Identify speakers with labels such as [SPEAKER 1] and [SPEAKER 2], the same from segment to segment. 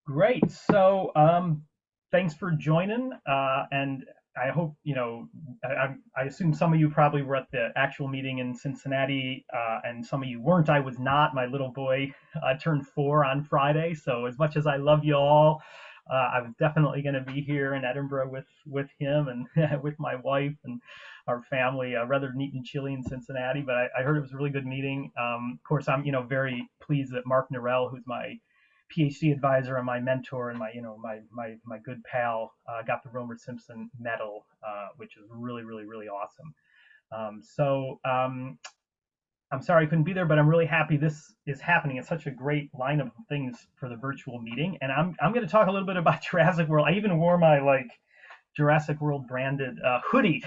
[SPEAKER 1] Great. Thanks for joining. And I hope, I assume some of you probably were at the actual meeting in Cincinnati, and some of you weren't. I was not. My little boy turned 4 on Friday. So as much as I love you all, I was definitely going to be here in Edinburgh with him and with my wife and our family. Rather neat and chilly in Cincinnati, but I heard it was a really good meeting. Of course, I'm, very pleased that Mark Norell, who's my PhD advisor and my mentor and my good pal got the Romer Simpson Medal, which is really awesome. I'm sorry I couldn't be there, but I'm really happy this is happening. It's such a great line of things for the virtual meeting, and I'm going to talk a little bit about Jurassic World. I even wore my Jurassic World branded hoodie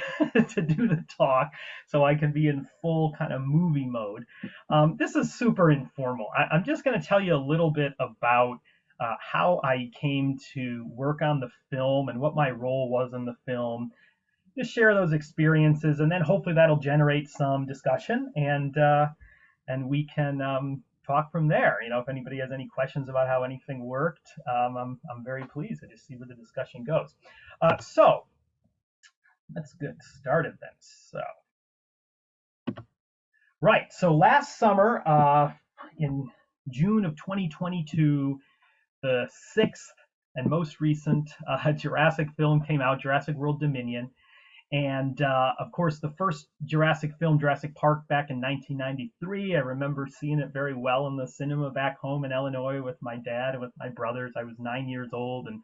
[SPEAKER 1] to do the talk, so I can be in full kind of movie mode. This is super informal. I'm just going to tell you a little bit about how I came to work on the film and what my role was in the film. Just share those experiences, and then hopefully that'll generate some discussion, and we can talk from there. If anybody has any questions about how anything worked, I'm very pleased to just see where the discussion goes. So let's get started then. Right. So last summer, in June of 2022, the sixth and most recent Jurassic film came out, Jurassic World Dominion. And of course, the first Jurassic film, Jurassic Park, back in 1993. I remember seeing it very well in the cinema back home in Illinois with my dad and with my brothers. I was 9 years old, and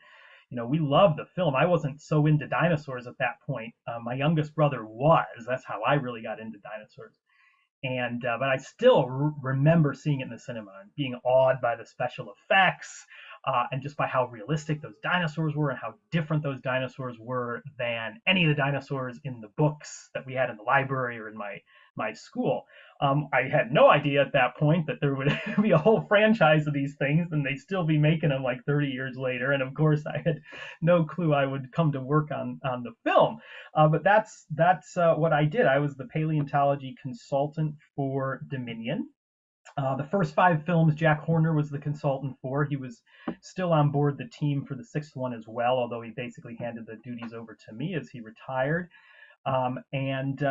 [SPEAKER 1] we loved the film. I wasn't so into dinosaurs at that point. My youngest brother was. That's how I really got into dinosaurs. And but I still remember seeing it in the cinema and being awed by the special effects, and just by how realistic those dinosaurs were and how different those dinosaurs were than any of the dinosaurs in the books that we had in the library or in my school. I had no idea at that point that there would be a whole franchise of these things and they'd still be making them like 30 years later. And of course, I had no clue I would come to work on the film. But that's what I did. I was the paleontology consultant for Dominion. The first 5 films, Jack Horner was the consultant for. He was still on board the team for the sixth one as well, although he basically handed the duties over to me as he retired. And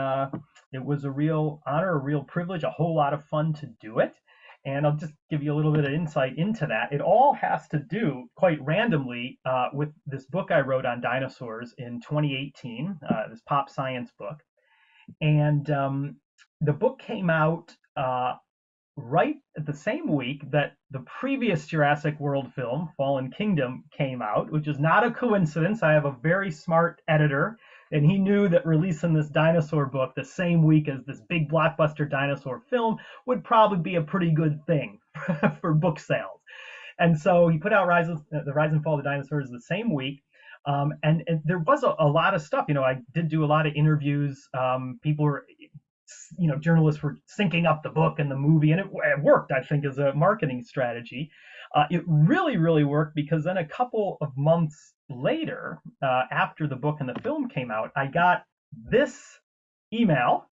[SPEAKER 1] It was a real honor, a real privilege, a whole lot of fun to do it. And I'll just give you a little bit of insight into that. It all has to do, quite randomly, with this book I wrote on dinosaurs in 2018, this pop science book. And The book came out right at the same week that the previous Jurassic World film, Fallen Kingdom, came out, which is not a coincidence. I have a very smart editor, and he knew that releasing this dinosaur book the same week as this big blockbuster dinosaur film would probably be a pretty good thing for book sales. And so he put out The Rise and Fall of the Dinosaurs the same week. And there was a lot of stuff. I did do a lot of interviews. People were journalists were syncing up the book and the movie, and it worked, I think, as a marketing strategy. It really worked because then a couple of months later, after the book and the film came out, I got this email,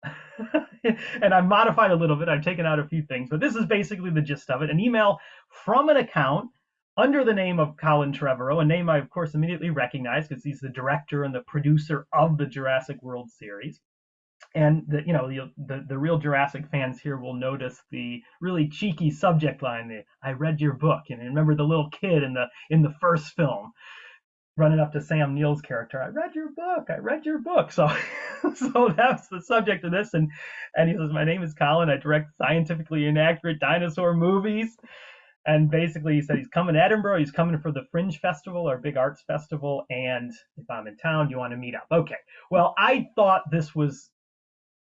[SPEAKER 1] and I've modified a little bit. I've taken out a few things, but this is basically the gist of it. An email from an account under the name of Colin Trevorrow, a name I, of course, immediately recognized because he's the director and the producer of the Jurassic World series. And the real Jurassic fans here will notice the really cheeky subject line. I read your book, and remember the little kid in the first film running up to Sam Neill's character. I read your book. I read your book. So that's the subject of this. And he says, my name is Colin. I direct scientifically inaccurate dinosaur movies. And basically, he said he's coming to Edinburgh. He's coming for the Fringe Festival, our big arts festival. And if I'm in town, do you want to meet up? Okay. Well, I thought this was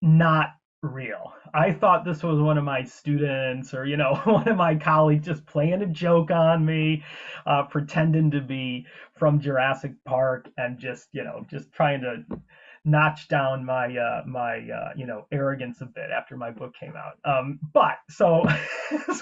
[SPEAKER 1] not real. I thought this was one of my students or, one of my colleagues just playing a joke on me, pretending to be from Jurassic Park and just trying to notch down my arrogance a bit after my book came out. But so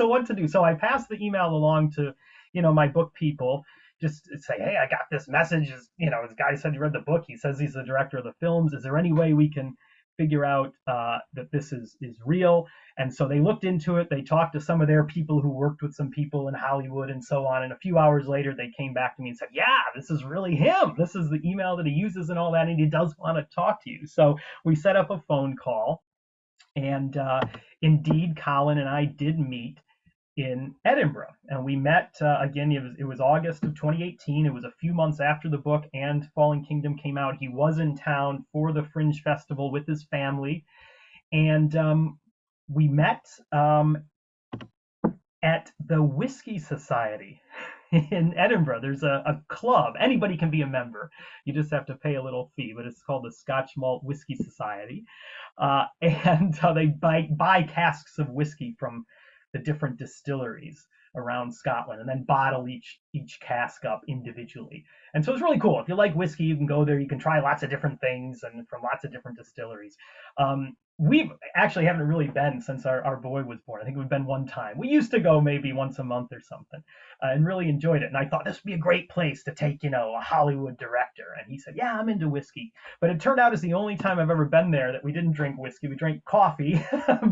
[SPEAKER 1] what to do? So I passed the email along to, my book people, just say, hey, I got this message. This guy said he read the book. He says he's the director of the films. Is there any way we can figure out that this is real. And so they looked into it. They talked to some of their people who worked with some people in Hollywood and so on. And a few hours later, they came back to me and said, yeah, this is really him. This is the email that he uses and all that. And he does want to talk to you. So we set up a phone call. And indeed, Colin and I did meet in Edinburgh, and we met again. It was August of 2018. It was a few months after the book and Fallen Kingdom came out. He was in town for the Fringe Festival with his family, and we met at the Whiskey Society in Edinburgh. There's a club. Anybody can be a member. You just have to pay a little fee, but it's called the Scotch Malt Whiskey Society, and they buy casks of whiskey from the different distilleries around Scotland and then bottle each cask up individually. And so it's really cool. If you like whiskey, you can go there. You can try lots of different things and from lots of different distilleries. We actually haven't really been since our boy was born. I think we've been one time. We used to go maybe once a month or something, and really enjoyed it. And I thought this would be a great place to take, a Hollywood director. And he said, yeah, I'm into whiskey. But it turned out it's the only time I've ever been there that we didn't drink whiskey. We drank coffee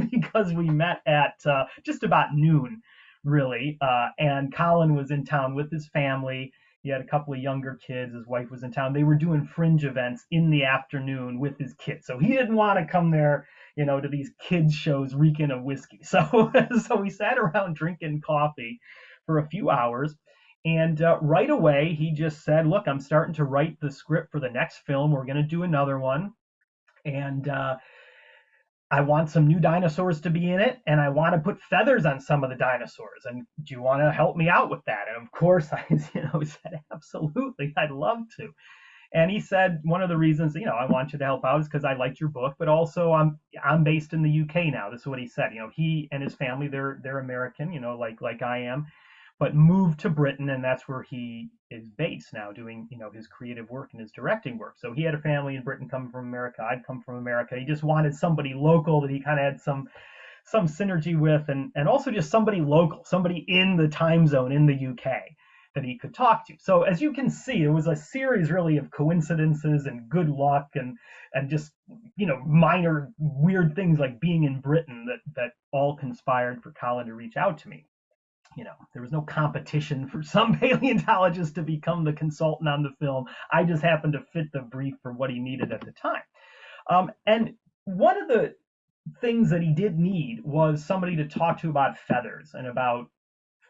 [SPEAKER 1] because we met at just about noon, really. And Colin was in town with his family. He had a couple of younger kids. His wife was in town. They were doing fringe events in the afternoon with his kids. So he didn't want to come there, to these kids shows reeking of whiskey. So we sat around drinking coffee for a few hours. And right away, he just said, look, I'm starting to write the script for the next film. We're going to do another one. And I want some new dinosaurs to be in it, and I want to put feathers on some of the dinosaurs. And do you want to help me out with that? And of course, I said, absolutely, I'd love to. And he said, one of the reasons, I want you to help out is because I liked your book, but also I'm based in the UK now. This is what he said. He and his family, they're American, like I am, but moved to Britain, and that's where he is based now, doing his creative work and his directing work. So he had a family in Britain coming from America. I'd come from America. He just wanted somebody local that he kind of had some synergy with, and also just somebody local, somebody in the time zone in the UK that he could talk to. So as you can see, it was a series really of coincidences and good luck and just minor weird things like being in Britain that all conspired for Colin to reach out to me. There was no competition for some paleontologist to become the consultant on the film. I just happened to fit the brief for what he needed at the time. And one of the things that he did need was somebody to talk to about feathers and about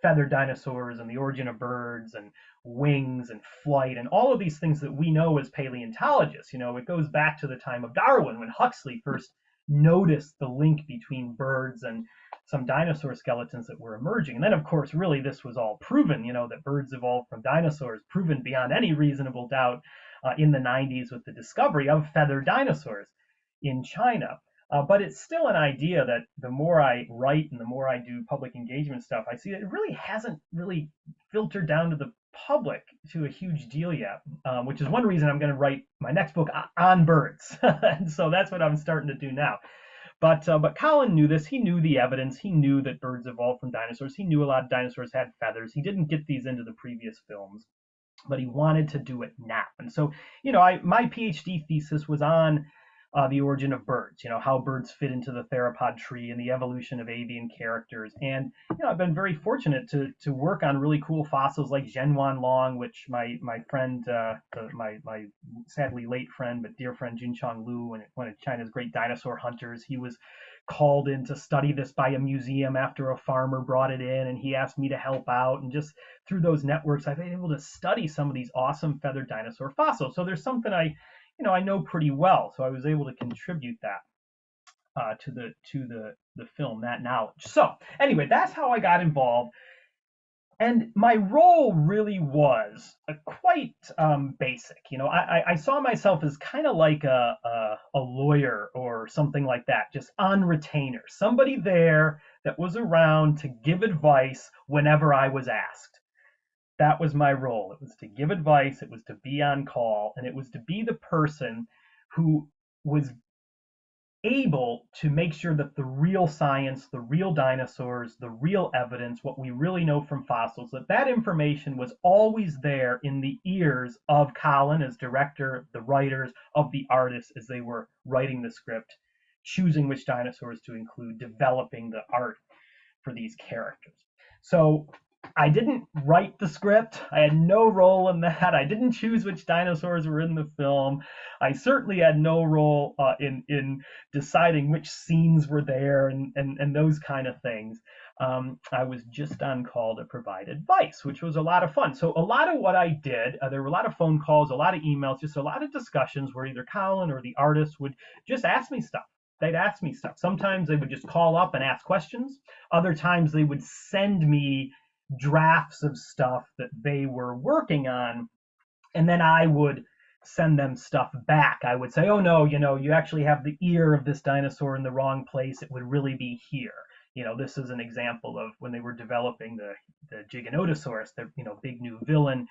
[SPEAKER 1] feathered dinosaurs and the origin of birds and wings and flight and all of these things that we know as paleontologists. It goes back to the time of Darwin when Huxley first noticed the link between birds and some dinosaur skeletons that were emerging. And then, of course, really this was all proven, that birds evolved from dinosaurs, proven beyond any reasonable doubt in the 90s with the discovery of feathered dinosaurs in China. But it's still an idea that the more I write and the more I do public engagement stuff, I see that it really hasn't really filtered down to the public to a huge deal yet, which is one reason I'm going to write my next book on birds. And so that's what I'm starting to do now. But Colin knew this. He knew the evidence. He knew that birds evolved from dinosaurs. He knew a lot of dinosaurs had feathers. He didn't get these into the previous films, but he wanted to do it now. And so, my PhD thesis was on the origin of birds, how birds fit into the theropod tree and the evolution of avian characters. And, I've been very fortunate to work on really cool fossils like Zhenwan Long, which my friend, my sadly late friend, but dear friend Junchong Lu, one of China's great dinosaur hunters, he was called in to study this by a museum after a farmer brought it in, and he asked me to help out. And just through those networks, I've been able to study some of these awesome feathered dinosaur fossils. So there's something I know pretty well, so I was able to contribute that to the film, that knowledge. So anyway, that's how I got involved, and my role really was quite basic. I saw myself as kind of like a lawyer or something like that, just on retainer, somebody there that was around to give advice whenever I was asked. That was my role. It was to give advice, it was to be on call, and it was to be the person who was able to make sure that the real science, the real dinosaurs, the real evidence, what we really know from fossils, that information was always there in the ears of Colin as director, the writers, of the artists as they were writing the script choosing which dinosaurs to include, developing the art for these characters. So I didn't write the script. I had no role in that. I didn't choose which dinosaurs were in the film. I certainly had no role in deciding which scenes were there and those kind of things. I was just on call to provide advice, which was a lot of fun. So a lot of what I did, there were a lot of phone calls, a lot of emails, just a lot of discussions where either Colin or the artist would just ask me stuff. They'd ask me stuff. Sometimes they would just call up and ask questions. Other times they would send me drafts of stuff that they were working on, and then I would send them stuff back. I would say, oh no, you actually have the ear of this dinosaur in the wrong place. It would really be here. This is an example of when they were developing the Giganotosaurus, the big new villain.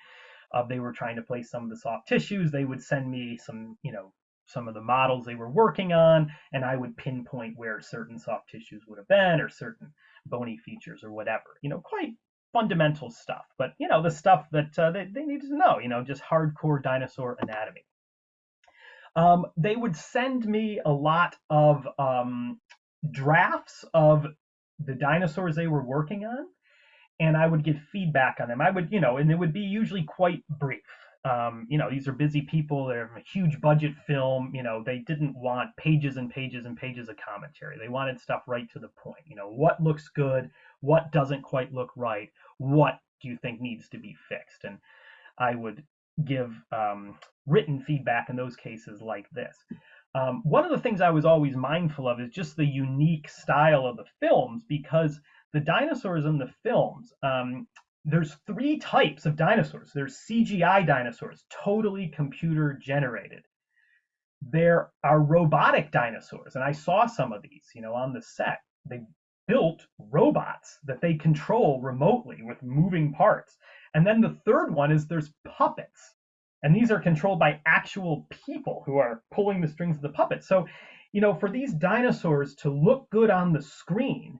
[SPEAKER 1] They were trying to place some of the soft tissues. They would send me some of the models they were working on, and I would pinpoint where certain soft tissues would have been, or certain bony features, or whatever. Quite fundamental stuff, but the stuff that they needed to know. Just hardcore dinosaur anatomy. They would send me a lot of drafts of the dinosaurs they were working on, and I would give feedback on them. I would, and it would be usually quite brief. These are busy people. They're a huge budget film. They didn't want pages and pages and pages of commentary. They wanted stuff right to the point. What looks good? What doesn't quite look right? What do you think needs to be fixed? And I would give written feedback in those cases like this. One of the things I was always mindful of is just the unique style of the films, because the dinosaurs in the films, there's 3 types of dinosaurs. There's CGI dinosaurs, totally computer generated. There are robotic dinosaurs, and I saw some of these, on the set. They built robots that they control remotely with moving parts. And then the third one is there's puppets. And these are controlled by actual people who are pulling the strings of the puppets. So, for these dinosaurs to look good on the screen,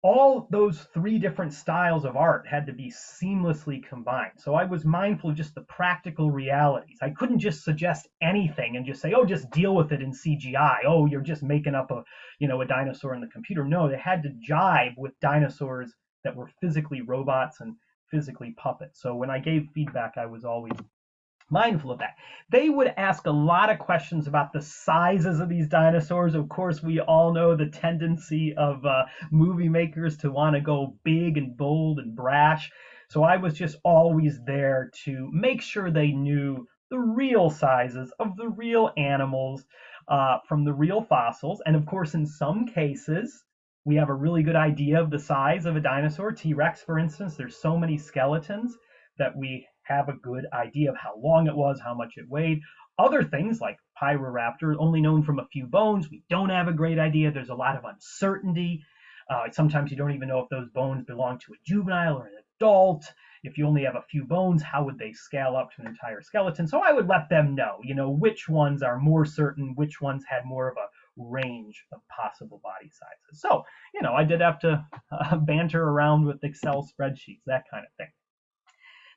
[SPEAKER 1] all those 3 different styles of art had to be seamlessly combined. So I was mindful of just the practical realities. I couldn't just suggest anything and just say, oh, just deal with it in CGI. Oh, you're just making up a dinosaur in the computer. No, they had to jibe with dinosaurs that were physically robots and physically puppets. So when I gave feedback, I was always mindful of that. They would ask a lot of questions about the sizes of these dinosaurs. Of course, we all know the tendency of movie makers to want to go big and bold and brash. So I was just always there to make sure they knew the real sizes of the real animals from the real fossils. And of course, in some cases, we have a really good idea of the size of a dinosaur. T-Rex, for instance, there's so many skeletons that we have a good idea of how long it was, how much it weighed. Other things like Pyroraptor, only known from a few bones, we don't have a great idea. There's a lot of uncertainty. Sometimes you don't even know if those bones belong to a juvenile or an adult. If you only have a few bones, how would they scale up to an entire skeleton? So I would let them know, which ones are more certain, which ones had more of a range of possible body sizes. So, I did have to banter around with Excel spreadsheets, that kind of thing.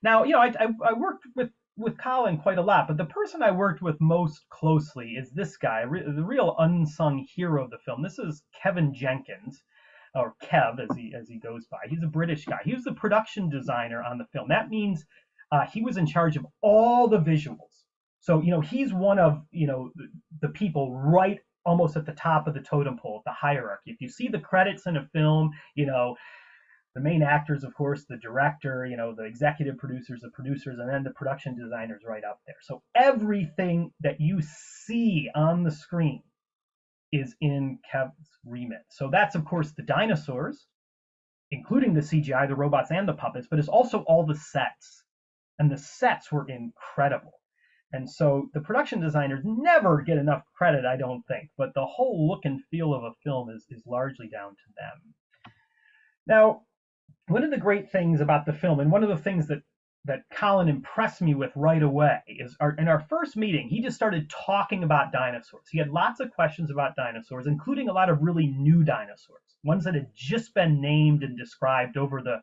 [SPEAKER 1] Now, I worked with Colin quite a lot, but the person I worked with most closely is this guy, the real unsung hero of the film. This is Kevin Jenkins, or Kev as he goes by. He's a British guy. He was the production designer on the film. That means he was in charge of all the visuals. So, he's one of, the people right almost at the top of the totem pole, the hierarchy. If you see the credits in a film, the main actors, of course, the director, the executive producers, the producers, and then the production designers right up there. So everything that you see on the screen is in Kev's remit. So that's, of course, the dinosaurs, including the CGI, the robots, and the puppets, but it's also all the sets. And the sets were incredible. And so the production designers never get enough credit, I don't think, but the whole look and feel of a film is largely down to them. Now, one of the great things about the film, and one of the things that Colin impressed me with right away, is in our first meeting, he just started talking about dinosaurs. He had lots of questions about dinosaurs, including a lot of really new dinosaurs, ones that had just been named and described over the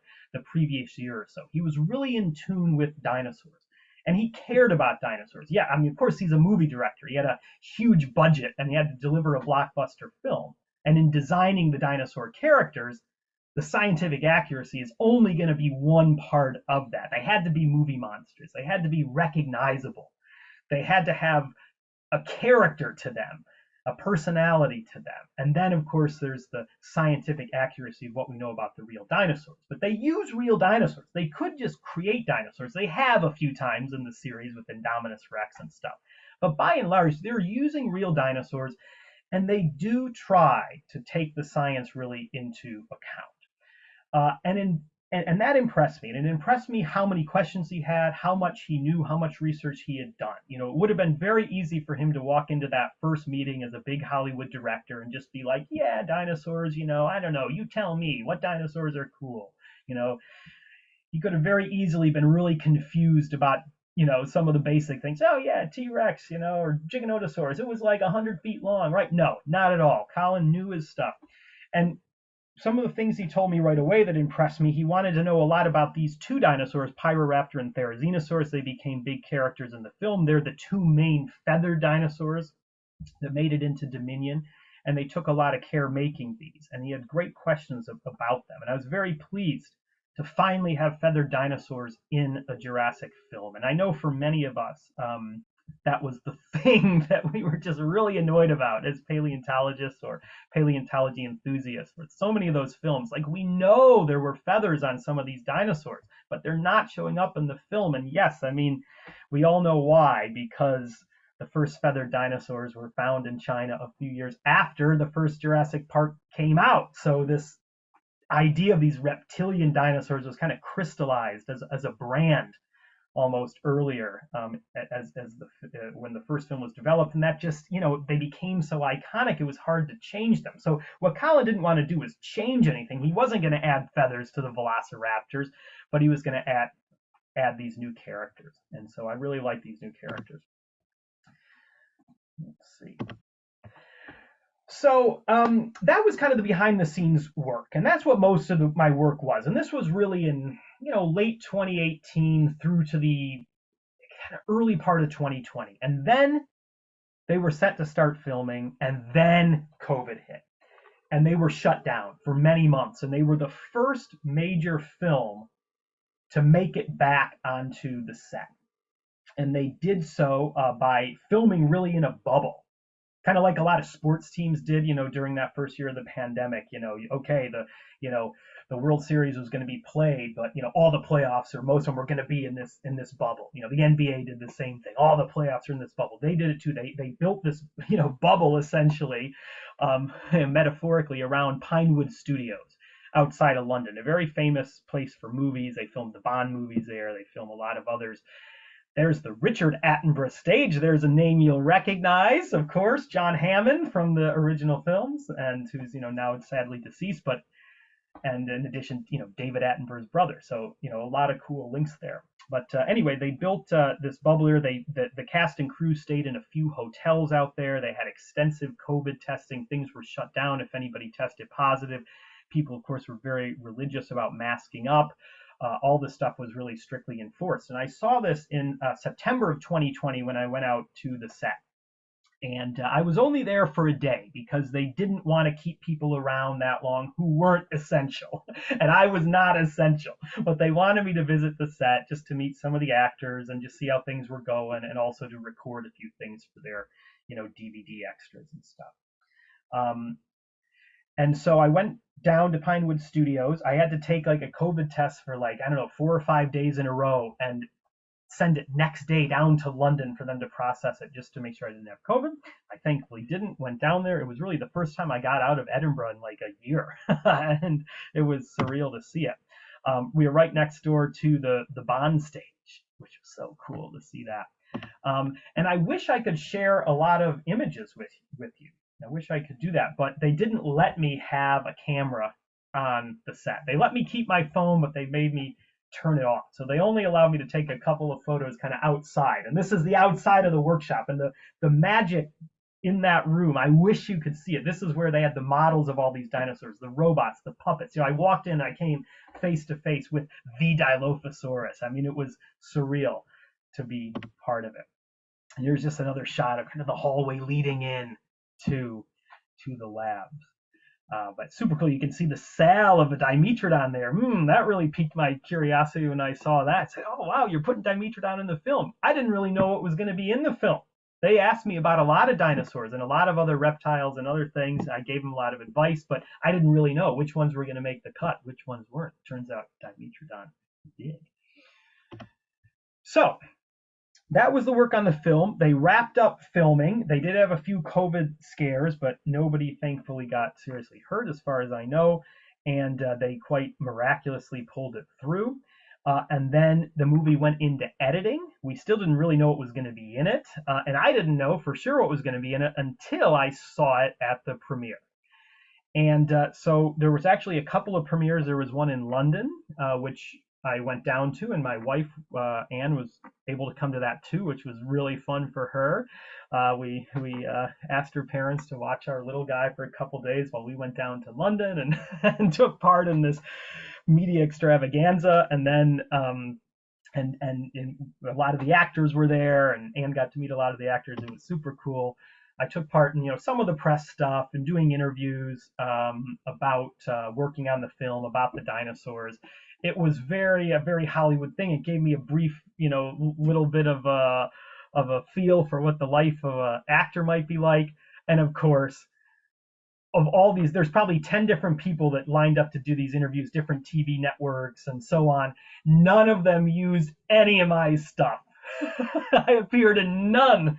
[SPEAKER 1] previous year or so. He was really in tune with dinosaurs. And he cared about dinosaurs. Yeah, I mean, of course, he's a movie director. He had a huge budget and he had to deliver a blockbuster film. And in designing the dinosaur characters, the scientific accuracy is only going to be one part of that. They had to be movie monsters. They had to be recognizable. They had to have a character to them, a personality to them. And then, of course, there's the scientific accuracy of what we know about the real dinosaurs. But they use real dinosaurs. They could just create dinosaurs. They have a few times in the series with Indominus Rex and stuff. But by and large, they're using real dinosaurs, and they do try to take the science really into account. And that impressed me. And it impressed me how many questions he had, how much he knew, how much research he had done. You know, it would have been very easy for him to walk into that first meeting as a big Hollywood director and just be like, yeah, dinosaurs, you know, I don't know, you tell me what dinosaurs are cool. You know, he could have very easily been really confused about, you know, some of the basic things. Oh yeah, T-Rex, you know, or Giganotosaurus. It was like 100 feet long, right? No, not at all. Colin knew his stuff. And some of the things he told me right away that impressed me, he wanted to know a lot about these two dinosaurs, Pyroraptor and Therizinosaurus. They became big characters in the film. They're the two main feathered dinosaurs that made it into Dominion, and they took a lot of care making these. And he had great questions about them. And I was very pleased to finally have feathered dinosaurs in a Jurassic film. And I know for many of us, that was the thing that we were just really annoyed about as paleontologists or paleontology enthusiasts. With so many of those films, like, we know there were feathers on some of these dinosaurs, but they're not showing up in the film. And yes, I mean, we all know why, because the first feathered dinosaurs were found in China a few years after the first Jurassic Park came out. So this idea of these reptilian dinosaurs was kind of crystallized as a brand almost earlier, when the first film was developed, and that just, you know, they became so iconic it was hard to change them. So what Colin didn't want to do was change anything. He wasn't going to add feathers to the velociraptors, but he was going to add these new characters, and so I really like these new characters. Let's see. So that was kind of the behind the scenes work, and that's what most of my work was. And this was really in, you know, late 2018 through to the kind of early part of 2020. And then they were set to start filming, and then COVID hit, and they were shut down for many months. And they were the first major film to make it back onto the set, and they did so by filming really in a bubble. Kind of like a lot of sports teams did, you know, during that first year of the pandemic. You know, okay, the World Series was going to be played, but, you know, all the playoffs, or most of them, were going to be in this bubble. You know, the NBA did the same thing. All the playoffs are in this bubble. They did it too. They built this, you know, bubble essentially, metaphorically, around Pinewood Studios outside of London, a very famous place for movies. They filmed the Bond movies there. They film a lot of others. There's the Richard Attenborough stage. There's a name you'll recognize, of course, John Hammond from the original films, and who's, you know, now sadly deceased, and in addition, you know, David Attenborough's brother. So, you know, a lot of cool links there. But anyway, they built this bubbler. The cast and crew stayed in a few hotels out there. They had extensive COVID testing. Things were shut down if anybody tested positive. People, of course, were very religious about masking up. All this stuff was really strictly enforced. And I saw this in September of 2020 when I went out to the set. And I was only there for a day because they didn't want to keep people around that long who weren't essential. And I was not essential. But they wanted me to visit the set just to meet some of the actors and just see how things were going, and also to record a few things for their, you know, DVD extras and stuff. And so I went down to Pinewood Studios. I had to take like a COVID test for, like, I don't know, 4 or 5 days in a row, and send it next day down to London for them to process it, just to make sure I didn't have COVID. I thankfully didn't. Went down there. It was really the first time I got out of Edinburgh in like a year, and it was surreal to see it. We were right next door to the Bond stage, which was so cool to see that. And I wish I could share a lot of images with you. I wish I could do that, but they didn't let me have a camera on the set. They let me keep my phone, but they made me turn it off. So they only allowed me to take a couple of photos kind of outside. And this is the outside of the workshop. And the magic in that room, I wish you could see it. This is where they had the models of all these dinosaurs, the robots, the puppets. You know, I walked in, I came face to face with the Dilophosaurus. I mean, it was surreal. to be part of it. And here's just another shot of kind of the hallway leading in to the labs. But super cool. You can see the sail of a Dimetrodon there. That really piqued my curiosity when I saw that. Say, oh, wow, you're putting Dimetrodon in the film. I didn't really know what was going to be in the film. They asked me about a lot of dinosaurs and a lot of other reptiles and other things. I gave them a lot of advice, but I didn't really know which ones were going to make the cut, which ones weren't. Turns out Dimetrodon did. So that was the work on the film. They wrapped up filming. They did have a few COVID scares, but nobody thankfully got seriously hurt as far as I know. And they quite miraculously pulled it through. And then the movie went into editing. We still didn't really know what was going to be in it. And I didn't know for sure what was going to be in it until I saw it at the premiere. And so there was actually a couple of premieres. There was one in London, which I went down to, and my wife, Anne, was able to come to that too, which was really fun for her. We asked her parents to watch our little guy for a couple days while we went down to London and, and took part in this media extravaganza. And then and a lot of the actors were there, and Anne got to meet a lot of the actors. It was super cool. I took part in some of the press stuff and doing interviews about working on the film, about the dinosaurs. It was a very Hollywood thing. It gave me a brief, little bit of a feel for what the life of an actor might be like. And of course, of all these, there's probably 10 different people that lined up to do these interviews, different TV networks and so on. None of them used any of my stuff. I appeared in none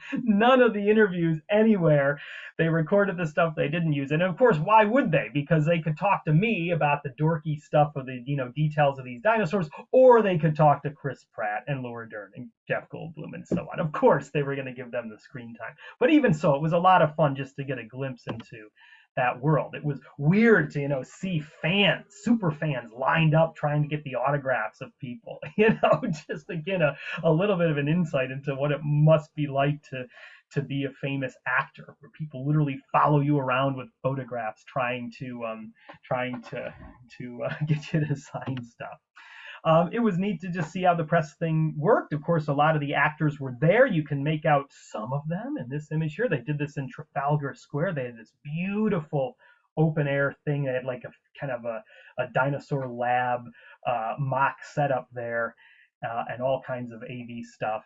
[SPEAKER 1] of the interviews anywhere. They recorded the stuff they didn't use. And of course, why would they? Because they could talk to me about the dorky stuff of the, details of these dinosaurs, or they could talk to Chris Pratt and Laura Dern and Jeff Goldblum and so on. Of course, they were going to give them the screen time. But even so, it was a lot of fun just to get a glimpse into that world. It was weird to, see fans, super fans lined up trying to get the autographs of people, just to get a little bit of an insight into what it must be like to be a famous actor, where people literally follow you around with photographs trying to get you to sign stuff. It was neat to just see how the press thing worked. Of course, a lot of the actors were there. You can make out some of them in this image here. They did this in Trafalgar Square. They had this beautiful open air thing. They had like a kind of a dinosaur lab mock setup there, and all kinds of AV stuff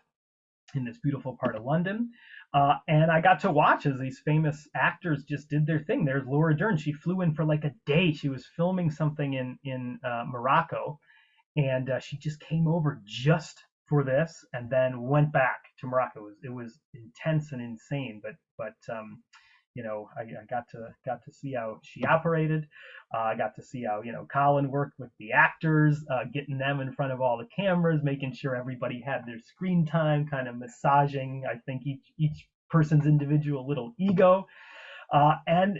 [SPEAKER 1] in this beautiful part of London. And I got to watch as these famous actors just did their thing. There's Laura Dern. She flew in for like a day. She was filming something in Morocco. And she just came over just for this, and then went back to Morocco. It was intense and insane, but I got to see how she operated. I got to see how Colin worked with the actors, getting them in front of all the cameras, making sure everybody had their screen time, kind of massaging, I think, each person's individual little ego, and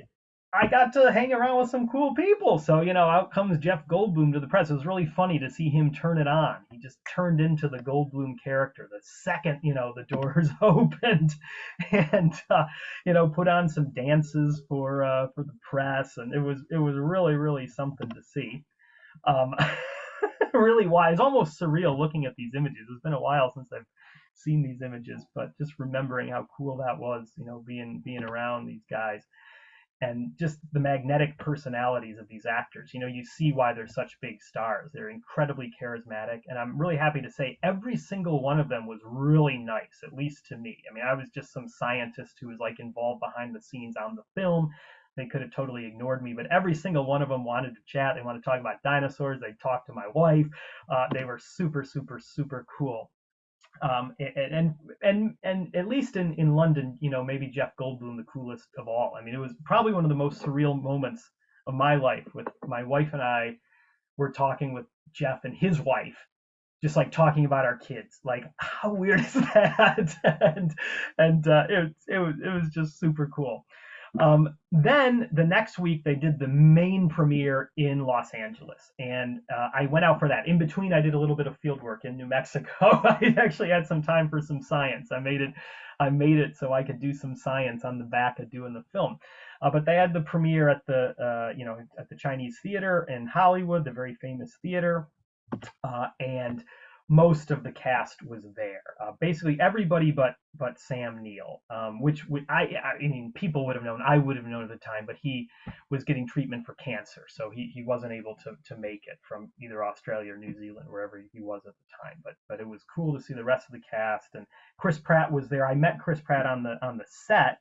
[SPEAKER 1] I got to hang around with some cool people. So, out comes Jeff Goldblum to the press. It was really funny to see him turn it on. He just turned into the Goldblum character the second, the doors opened, and, put on some dances for the press. And it was really, really something to see. Really wise, it's almost surreal looking at these images. It's been a while since I've seen these images, but just remembering how cool that was, being around these guys. And just the magnetic personalities of these actors. You see why they're such big stars. They're incredibly charismatic. And I'm really happy to say every single one of them was really nice, at least to me. I mean, I was just some scientist who was like involved behind the scenes on the film. They could have totally ignored me, but every single one of them wanted to chat. They wanted to talk about dinosaurs. They talked to my wife. They were super, super, super cool. And at least in London, maybe Jeff Goldblum, the coolest of all. I mean, it was probably one of the most surreal moments of my life. With my wife and I were talking with Jeff and his wife, just like talking about our kids. Like, how weird is that? and it was just super cool. Then the next week they did the main premiere in Los Angeles, and I went out for that. In between, I did a little bit of field work in New Mexico. I actually had some time for some science. I made it so I could do some science on the back of doing the film. But they had the premiere at the at the Chinese Theater in Hollywood, the very famous theater, and most of the cast was there. Basically everybody but Sam Neill, I mean, people would have known. I would have known at the time, but he was getting treatment for cancer, so he wasn't able to make it from either Australia or New Zealand, wherever he was at the time. But it was cool to see the rest of the cast, and Chris Pratt was there. I met Chris Pratt on the set,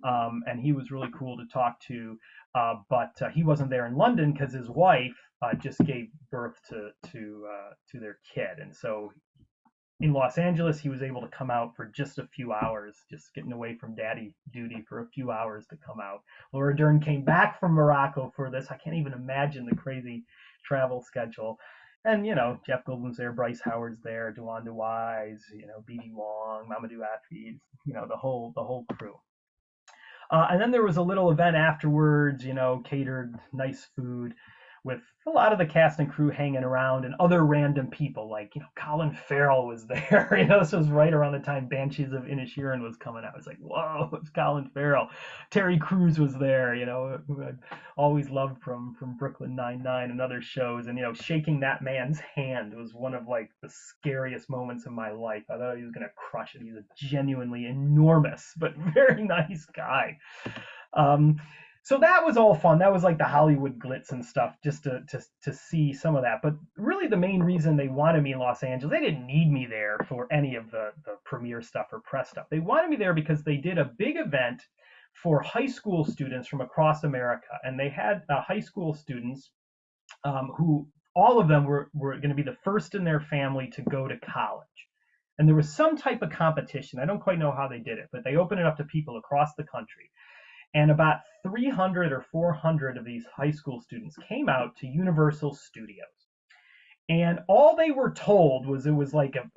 [SPEAKER 1] and he was really cool to talk to. But he wasn't there in London because his wife just gave birth to their kid, and so in Los Angeles he was able to come out for just a few hours, just getting away from daddy duty for a few hours to come out. Laura Dern came back from Morocco for this. I can't even imagine the crazy travel schedule. And Jeff Goldblum's there, Bryce Howard's there, DeWanda Wise, BD Wong, Mamadou Athie, the whole crew. And then there was a little event afterwards, catered, nice food, with a lot of the cast and crew hanging around and other random people, like, Colin Farrell was there. This was right around the time Banshees of Inisherin was coming out. It's like, whoa, it's Colin Farrell. Terry Crews was there, who I'd always loved from Brooklyn Nine-Nine and other shows. And, shaking that man's hand was one of, like, the scariest moments of my life. I thought he was going to crush it. He's a genuinely enormous but very nice guy. So that was all fun. That was like the Hollywood glitz and stuff, just to see some of that. But really the main reason they wanted me in Los Angeles, they didn't need me there for any of the premiere stuff or press stuff. They wanted me there because they did a big event for high school students from across America. And they had high school students who, all of them were going to be the first in their family to go to college. And there was some type of competition. I don't quite know how they did it, but they opened it up to people across the country. And about 300 or 400 of these high school students came out to Universal Studios. And all they were told was it was like a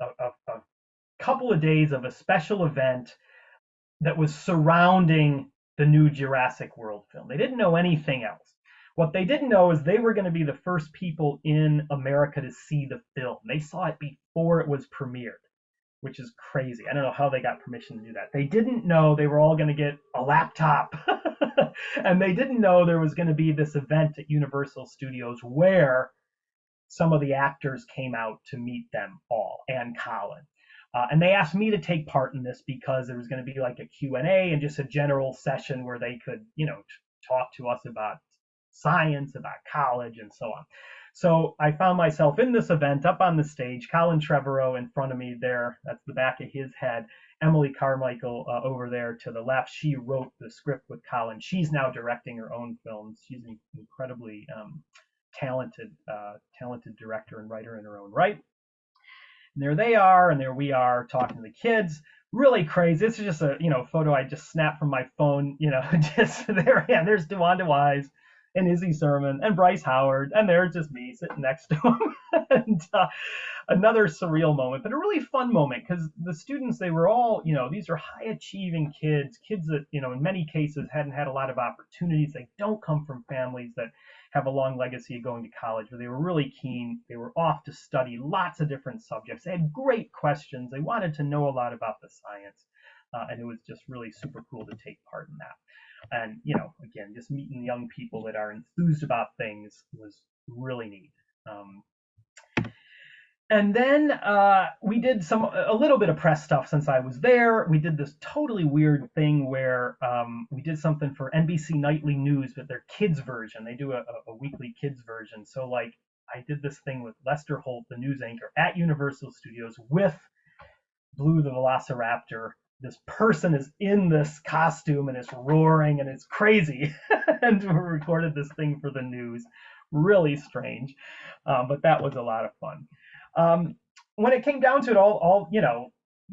[SPEAKER 1] couple of days of a special event that was surrounding the new Jurassic World film. They didn't know anything else. What they didn't know is they were going to be the first people in America to see the film. They saw it before it was premiered, which is crazy. I don't know how they got permission to do that. They didn't know they were all going to get a laptop. And they didn't know there was going to be this event at Universal Studios where some of the actors came out to meet them all, and Colin. And they asked me to take part in this because there was going to be like a Q&A and just a general session where they could, talk to us about science, about college, and so on. So I found myself in this event up on the stage, Colin Trevorrow in front of me there, that's the back of his head, Emily Carmichael over there to the left. She wrote the script with Colin. She's now directing her own films. She's an incredibly talented director and writer in her own right. And there they are, and there we are talking to the kids. Really crazy. This is just a photo I just snapped from my phone. Just there. Yeah, there's DeWanda Wise and Izzy Sermon and Bryce Howard, and there's just me sitting next to him. And another surreal moment, but a really fun moment, because the students, they were all, these are high achieving kids that, in many cases hadn't had a lot of opportunities. They don't come from families that have a long legacy of going to college, but they were really keen. They were off to study lots of different subjects. They had great questions. They wanted to know a lot about the science. And it was just really super cool to take part in that. And, again, just meeting young people that are enthused about things was really neat. And then we did a little bit of press stuff since I was there. We did this totally weird thing where we did something for NBC Nightly News, but their kids version. They do a weekly kids version. So, like, I did this thing with Lester Holt, the news anchor, at Universal Studios with Blue the Velociraptor. This person is in this costume and it's roaring and it's crazy. And we recorded this thing for the news. Really strange, but that was a lot of fun. When it came down to it, all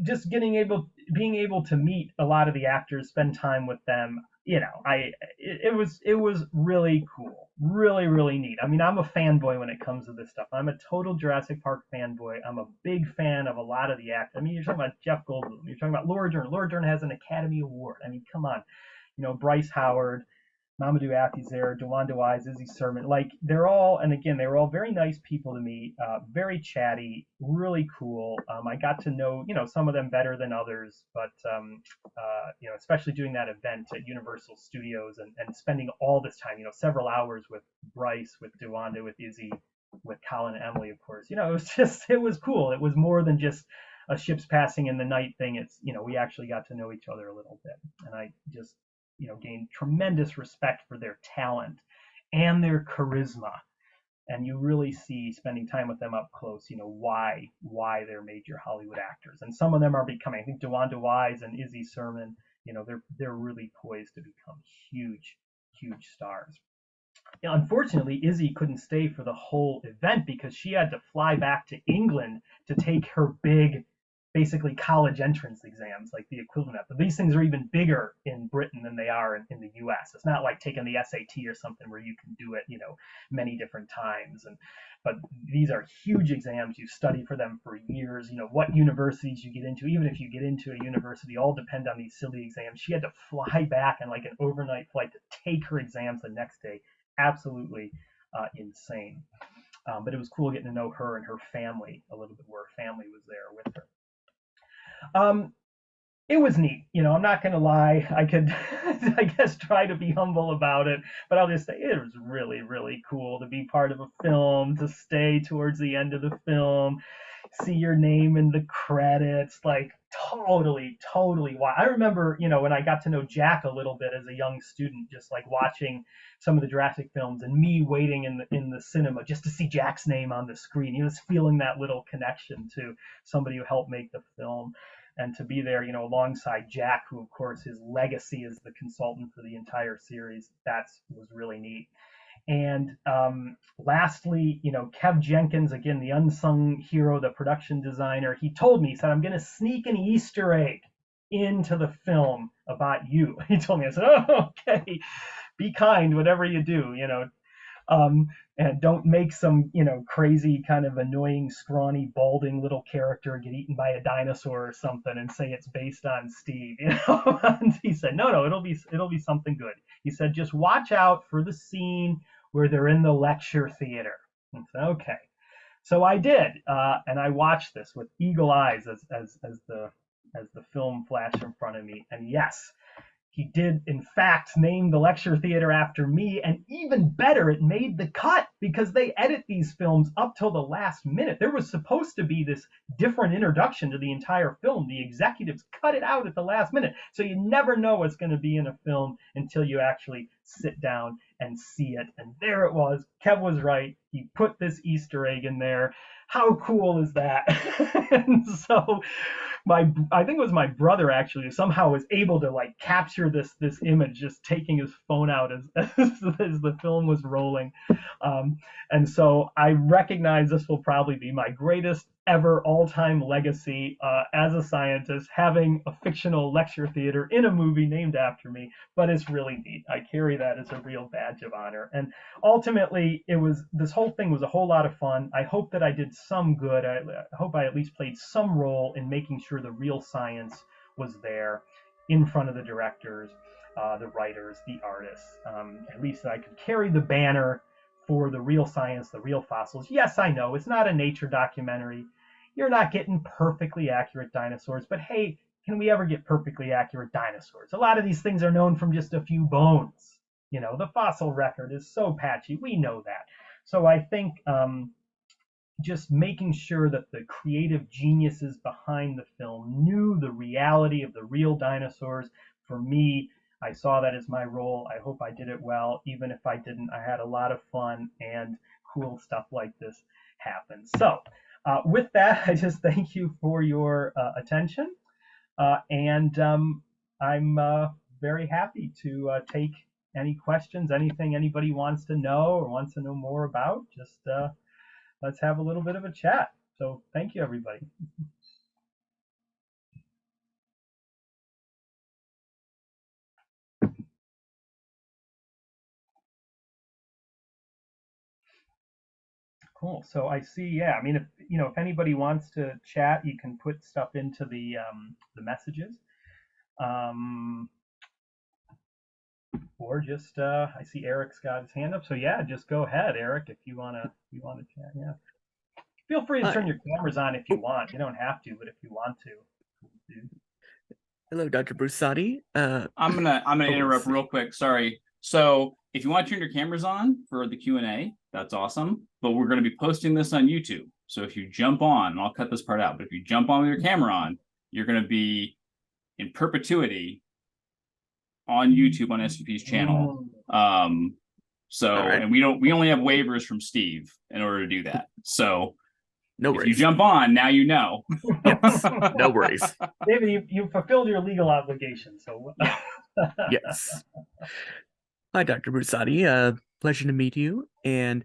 [SPEAKER 1] just being able to meet a lot of the actors, spend time with them, it was really cool, really, really neat. I mean, I'm a fanboy when it comes to this stuff. I'm a total Jurassic Park fanboy. I'm a big fan of a lot of the actors. I mean, you're talking about Jeff Goldblum. You're talking about Laura Dern. Laura Dern has an Academy Award. I mean, come on. Bryce Howard, Mamadou Athie's there, DeWanda Wise, Izzy Sermon. Like, they were all very nice people to meet, very chatty, really cool. I got to know, some of them better than others, but, especially doing that event at Universal Studios and spending all this time, several hours with Bryce, with DeWanda, with Izzy, with Colin and Emily, of course. It was cool. It was more than just a ships passing in the night thing. It's, we actually got to know each other a little bit. And I just, gained tremendous respect for their talent and their charisma. And you really see, spending time with them up close, why they're major Hollywood actors. And some of them are becoming, I think DeWanda Wise and Izzy Sermon, they're really poised to become huge, huge stars. Unfortunately, Izzy couldn't stay for the whole event because she had to fly back to England to take her big, basically college entrance exams, like the equivalent of. But these things are even bigger in Britain than they are in the US. It's not like taking the SAT or something where you can do it, many different times. But these are huge exams. You study for them for years. What universities you get into, even if you get into a university, all depend on these silly exams. She had to fly back in like an overnight flight to take her exams the next day. Absolutely insane. But it was cool getting to know her and her family a little bit, where her family was there with her. It was neat. I'm not going to lie. I could, I guess, try to be humble about it, but I'll just say it was really, really cool to be part of a film, to stay towards the end of the film, see your name in the credits, like totally wild. I remember, when I got to know Jack a little bit as a young student, just like watching some of the Jurassic films and me waiting in the cinema just to see Jack's name on the screen. Just feeling that little connection to somebody who helped make the film. And to be there, alongside Jack, who, of course, his legacy is the consultant for the entire series, was really neat. And lastly, Kev Jenkins, again, the unsung hero, the production designer, he told me, he said, I'm going to sneak an Easter egg into the film about you. He told me, I said, oh, okay, be kind, whatever you do, and don't make some, crazy kind of annoying, scrawny, balding little character get eaten by a dinosaur or something and say it's based on Steve, And he said, no, it'll be something good. He said, just watch out for the scene where they're in the lecture theater. I said, okay. So I did, and I watched this with eagle eyes as the film flashed in front of me. And yes, he did, in fact, name the lecture theater after me, and even better, it made the cut because they edit these films up till the last minute. There was supposed to be this different introduction to the entire film. The executives cut it out at the last minute, so you never know what's going to be in a film until you actually sit down and see it. And there it was. Kev was right. He put this Easter egg in there. How cool is that? And so I think it was my brother actually who somehow was able to like capture this image, just taking his phone out as the film was rolling. And so I recognize this will probably be my greatest ever all-time legacy as a scientist, having a fictional lecture theater in a movie named after me. But it's really neat. I carry that as a real badge of honor. And ultimately, this whole thing was a whole lot of fun. I hope that I did some good. I hope I at least played some role in making sure the real science was there in front of the directors, the writers, the artists. At least that I could carry the banner for the real science, the real fossils. Yes, I know it's not a nature documentary. You're not getting perfectly accurate dinosaurs, but hey, can we ever get perfectly accurate dinosaurs? A lot of these things are known from just a few bones. The fossil record is so patchy. We know that. So I think just making sure that the creative geniuses behind the film knew the reality of the real dinosaurs. For me, I saw that as my role. I hope I did it well. Even if I didn't, I had a lot of fun, and cool stuff like this happens. So with that, I just thank you for your attention. And I'm very happy to take any questions, anything anybody wants to know or wants to know more about. Just let's have a little bit of a chat. So thank you, everybody. Cool. So I see. Yeah. I mean, if anybody wants to chat, you can put stuff into the messages, or just I see Eric's got his hand up. So yeah, just go ahead, Eric, if you wanna chat. Yeah. Feel free to turn your cameras on if you want. You don't have to, but if you want to.
[SPEAKER 2] Hello, Dr. Brusatte.
[SPEAKER 3] I'm gonna interrupt real quick. Sorry. So if you want to turn your cameras on for the Q&A, That's awesome. But we're going to be posting this on YouTube. So if you jump on, and I'll cut this part out, but if you jump on with your camera on, you're going to be in perpetuity on YouTube on SVP's channel.
[SPEAKER 2] Right.
[SPEAKER 3] And we only have waivers from Steve in order to do that. So
[SPEAKER 2] no
[SPEAKER 3] if
[SPEAKER 2] worries.
[SPEAKER 3] you jump on, now you know.
[SPEAKER 2] Yes, no worries.
[SPEAKER 1] David, you fulfilled your legal obligation. So
[SPEAKER 2] Yes. Hi, Dr. Brusatte. Pleasure to meet you. And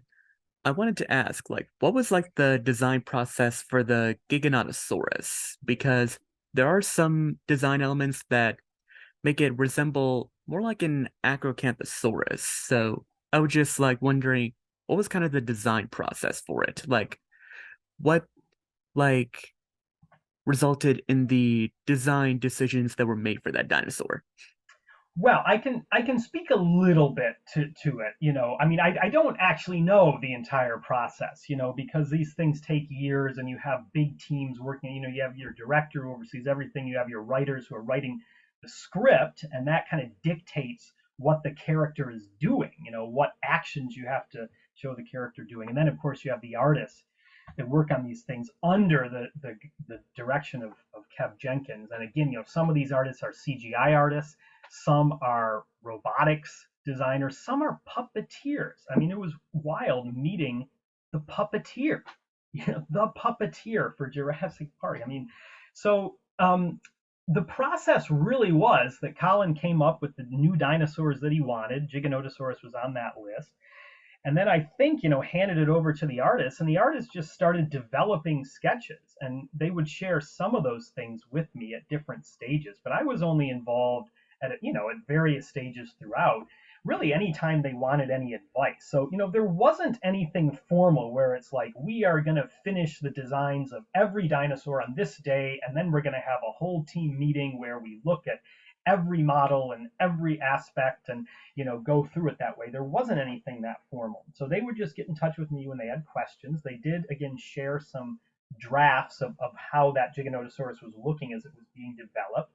[SPEAKER 2] I wanted to ask, what was the design process for the Giganotosaurus? Because there are some design elements that make it resemble more like an Acrocanthosaurus. So I was just wondering, what was kind of the design process for it? What resulted in the design decisions that were made for that dinosaur?
[SPEAKER 1] well, I can speak a little bit to it. I mean, I don't actually know the entire process, because these things take years and you have big teams working. You have your director who oversees everything. You have your writers who are writing the script, and that kind of dictates what the character is doing. What actions you have to show the character doing, and then of course you have the artists that work on these things under the direction of Kev Jenkins. And again, some of these artists are CGI artists, some are robotics designers, some are puppeteers. I mean, it was wild meeting the puppeteer, the puppeteer for Jurassic Park. I mean, so the process really was that Colin came up with the new dinosaurs that he wanted. Giganotosaurus was on that list. And then I think, handed it over to the artist, and the artist just started developing sketches, and they would share some of those things with me at different stages. But I was only involved at various stages throughout. Really, anytime they wanted any advice. So, there wasn't anything formal where it's like, we are going to finish the designs of every dinosaur on this day, and then we're going to have a whole team meeting where we look at every model and every aspect and go through it that way. There wasn't anything that formal. So they would just get in touch with me when they had questions. They did again share some drafts of how that Giganotosaurus was looking as it was being developed.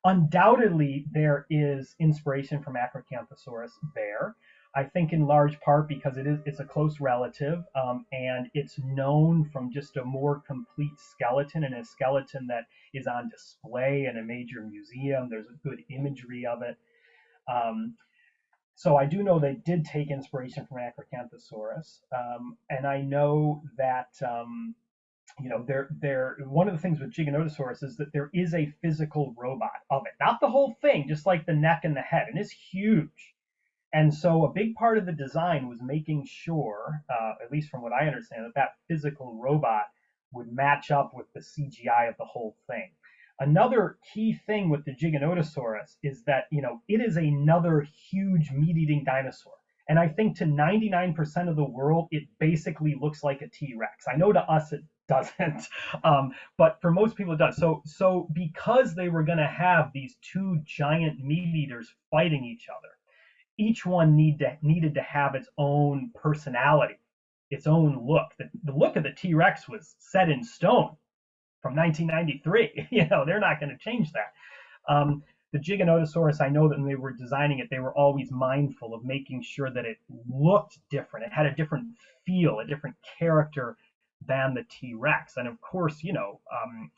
[SPEAKER 1] Undoubtedly there is inspiration from Acrocanthosaurus there. I think in large part because it's a close relative, and it's known from just a more complete skeleton, and a skeleton that is on display in a major museum. There's a good imagery of it. So I do know they did take inspiration from Acrocanthosaurus, and I know that they're one of the things with Giganotosaurus is that there is a physical robot of it, not the whole thing, just like the neck and the head, and it's huge. And so a big part of the design was making sure, at least from what I understand, that physical robot would match up with the CGI of the whole thing. Another key thing with the Giganotosaurus is that, it is another huge meat-eating dinosaur. And I think to 99% of the world, it basically looks like a T-Rex. I know to us it doesn't, but for most people it does. So because they were going to have these two giant meat eaters fighting each other, each one needed to have its own personality, its own look. The look of the T-Rex was set in stone from 1993. They're not going to change that. The Giganotosaurus, I know that when they were designing it, they were always mindful of making sure that it looked different. It had a different feel, a different character than the T-Rex. And of course,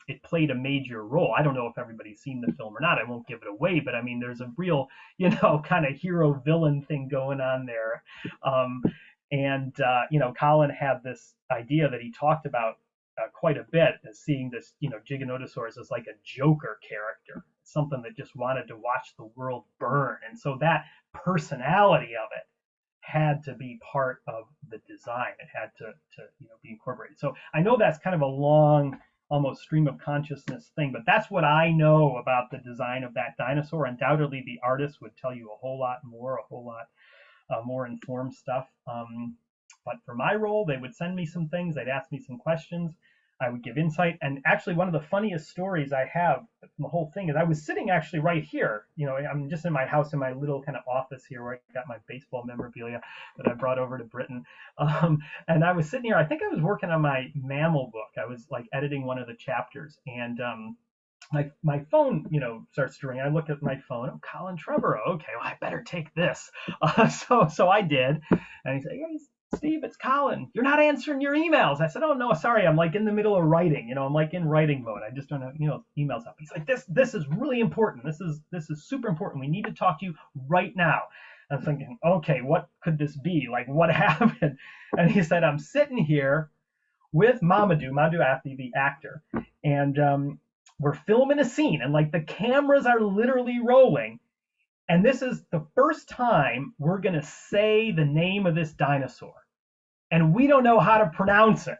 [SPEAKER 1] it played a major role. I don't know if everybody's seen the film or not. I won't give it away, but I mean, there's a real, kind of hero villain thing going on there. Colin had this idea that he talked about quite a bit, as seeing this, Giganotosaurus as like a Joker character, something that just wanted to watch the world burn. And so that personality of it had to be part of the design. It had to be incorporated. So I know that's kind of a long, almost stream of consciousness thing, but that's what I know about the design of that dinosaur. Undoubtedly, the artist would tell you a whole lot more informed stuff. But for my role, they would send me some things. They'd ask me some questions. I would give insight. And actually, one of the funniest stories I have from the whole thing is I was sitting actually right here. I'm just in my house in my little kind of office here where I got my baseball memorabilia that I brought over to Britain. And I was sitting here. I think I was working on my mammal book. I was editing one of the chapters, and my phone, starts to ring. I look at my phone. Oh, Colin Trevorrow. Okay, well, I better take this. So I did. And he said, yeah, Steve, it's Colin. You're not answering your emails. I said, oh no, sorry, I'm like in the middle of writing. I'm like in writing mode. I just don't have emails up. He's like, this is really important. This is super important. We need to talk to you right now. I'm thinking, okay, what could this be? Like, what happened? And he said, I'm sitting here with Mamadou Athey, the actor, and we're filming a scene, and like the cameras are literally rolling. And this is the first time we're going to say the name of this dinosaur. And we don't know how to pronounce it.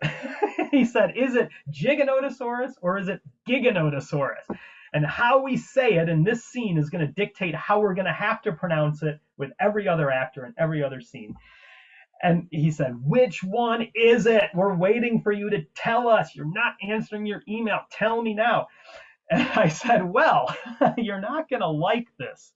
[SPEAKER 1] He said, is it Giganotosaurus or is it Giganotosaurus? And how we say it in this scene is going to dictate how we're going to have to pronounce it with every other actor in every other scene. And he said, which one is it? We're waiting for you to tell us. You're not answering your email. Tell me now. And I said, well, you're not going to like this.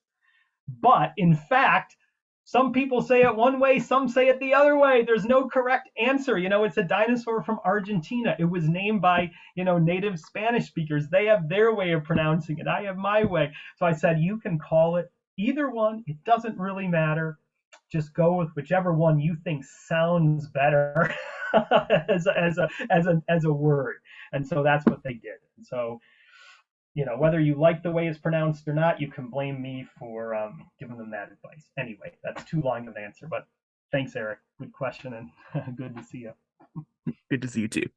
[SPEAKER 1] But in fact, some people say it one way, some say it the other way. There's no correct answer. It's a dinosaur from Argentina. It was named by, native Spanish speakers. They have their way of pronouncing it. I have my way. So I said, you can call it either one. It doesn't really matter. Just go with whichever one you think sounds better as a word. And so that's what they did. And so, whether you like the way it's pronounced or not, you can blame me for giving them that advice. Anyway, that's too long of an answer, but thanks, Eric. Good question, and good to see you.
[SPEAKER 2] Good to see you too.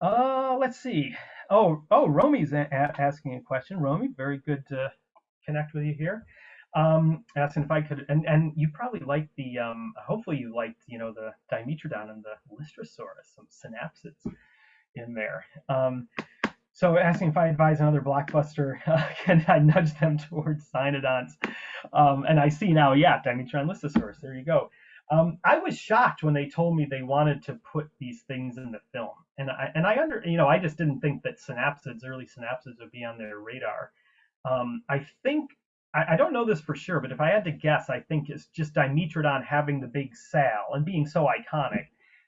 [SPEAKER 1] Let's see. Oh, Romy's asking a question. Romy, very good to connect with you here. Asking if I could, and you probably liked the, hopefully you liked, the Dimetrodon and the Lystrosaurus, some synapsids in there. So asking if I advise another blockbuster, can I nudge them towards Cynodonts? And I see now, yeah, Dimetrodon Lystrosaurus, there you go. I was shocked when they told me they wanted to put these things in the film. And I just didn't think that early synapsids would be on their radar. I think, I don't know this for sure, but if I had to guess, I think it's just Dimetrodon having the big sail and being so iconic.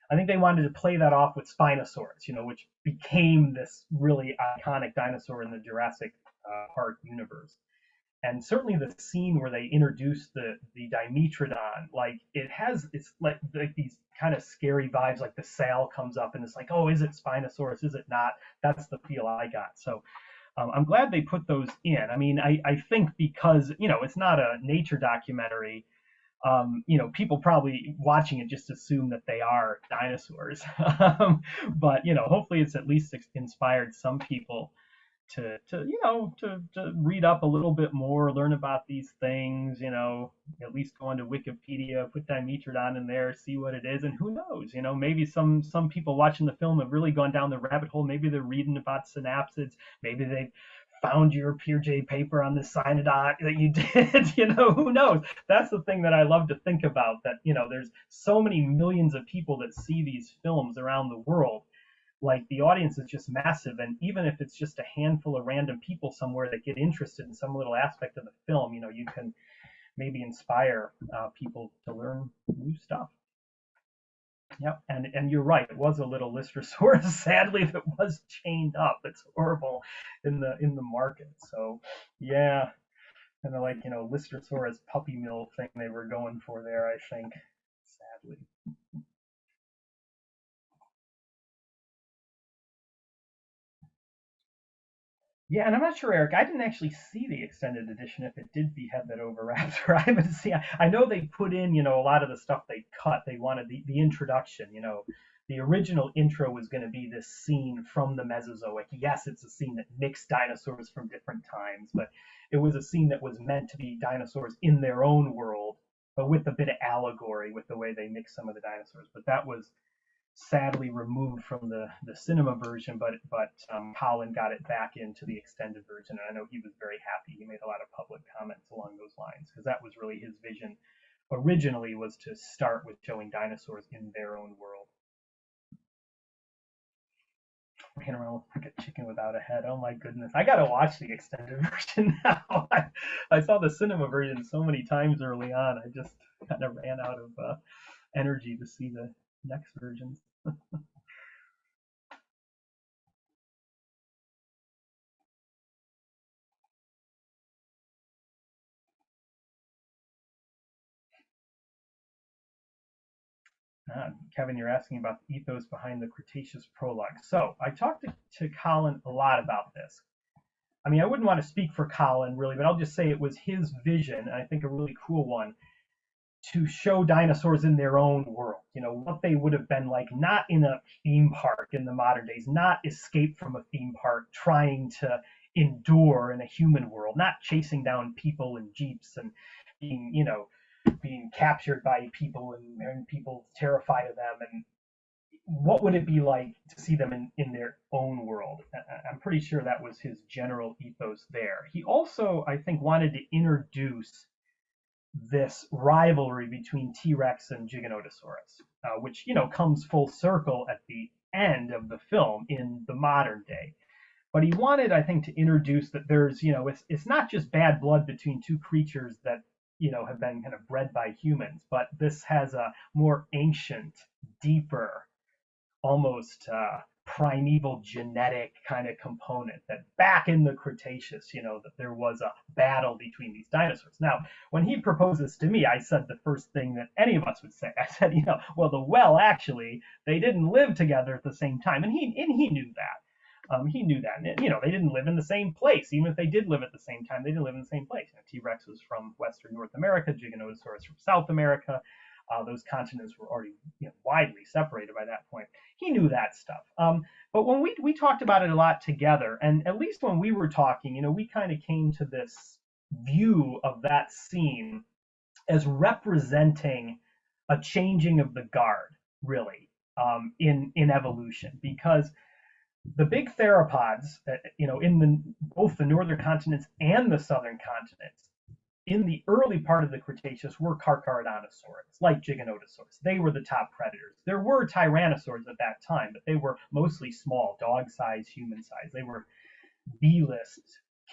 [SPEAKER 1] I think they wanted to play that off with Spinosaurus, which became this really iconic dinosaur in the Jurassic Park universe. And certainly the scene where they introduced the Dimetrodon, like it's like these kind of scary vibes, like the sail comes up and it's like, oh, is it Spinosaurus? Is it not? That's the feel I got. So I'm glad they put those in. I mean, I think because, it's not a nature documentary, people probably watching it just assume that they are dinosaurs. But, hopefully it's at least inspired some people to read up a little bit more, learn about these things, at least go onto Wikipedia, put Dimetrodon in there, see what it is. And who knows, maybe some people watching the film have really gone down the rabbit hole. Maybe they're reading about synapsids. Maybe they've found your PeerJ paper on the Cynodont that you did, who knows? That's the thing that I love to think about, that, there's so many millions of people that see these films around the world. Like, the audience is just massive, and even if it's just a handful of random people somewhere that get interested in some little aspect of the film, you can maybe inspire people to learn new stuff. Yep, and you're right. It was a little Lystrosaurus, sadly, that was chained up. It's horrible in the market. So, yeah, kind of like Lystrosaurus puppy mill thing they were going for there, I think, sadly. Yeah, and I'm not sure, Eric. I didn't actually see the extended edition if it did behead that Oviraptor. I haven't seen. I know they put in, a lot of the stuff they cut. They wanted the introduction. The original intro was going to be this scene from the Mesozoic. Yes, it's a scene that mixed dinosaurs from different times, but it was a scene that was meant to be dinosaurs in their own world, but with a bit of allegory with the way they mixed some of the dinosaurs. But that was sadly removed from the cinema version, but Colin got it back into the extended version, and I know he was very happy. He made a lot of public comments along those lines, because that was really his vision originally, was to start with showing dinosaurs in their own world. Ran around like a chicken without a head. Oh my goodness, I gotta watch the extended version now. I saw the cinema version so many times early on, I just kind of ran out of energy to see the next versions. Kevin, you're asking about the ethos behind the Cretaceous prologue. So I talked to Colin a lot about this. I mean, I wouldn't want to speak for Colin really, but I'll just say it was his vision, and I think a really cool one, to show dinosaurs in their own world. You know, what they would have been like, not in a theme park in the modern days, not escape from a theme park, trying to endure in a human world, not chasing down people in jeeps and being, you know, being captured by people and people terrified of them. And what would it be like to see them in their own world? I'm pretty sure that was his general ethos there. He also, I think, wanted to introduce this rivalry between T-Rex and Giganotosaurus, which, you know, comes full circle at the end of the film in the modern day. But he wanted, I think, to introduce that there's, you know, it's not just bad blood between two creatures that, you know, have been kind of bred by humans, but this has a more ancient, deeper, almost primeval genetic kind of component, that back in the Cretaceous, you know, that there was a battle between these dinosaurs. Now, when he proposed this to me, I said the first thing that any of us would say. I said, you know, well, actually, they didn't live together at the same time, and he knew that. He knew that. And, you know, they didn't live in the same place. Even if they did live at the same time, they didn't live in the same place. You know, T-Rex was from Western North America, Giganotosaurus from South America. Those continents were already, you know, widely separated by that point. He knew that stuff. But when we talked about it a lot together, and at least when we were talking, you know, we kind of came to this view of that scene as representing a changing of the guard, really, in evolution, because the big theropods, you know, in both the northern continents and the southern continents, in the early part of the Cretaceous were Carcharodontosaurids, like Giganotosaurus. They were the top predators. There were tyrannosaurs at that time, but they were mostly small, dog size, human size. They were B-list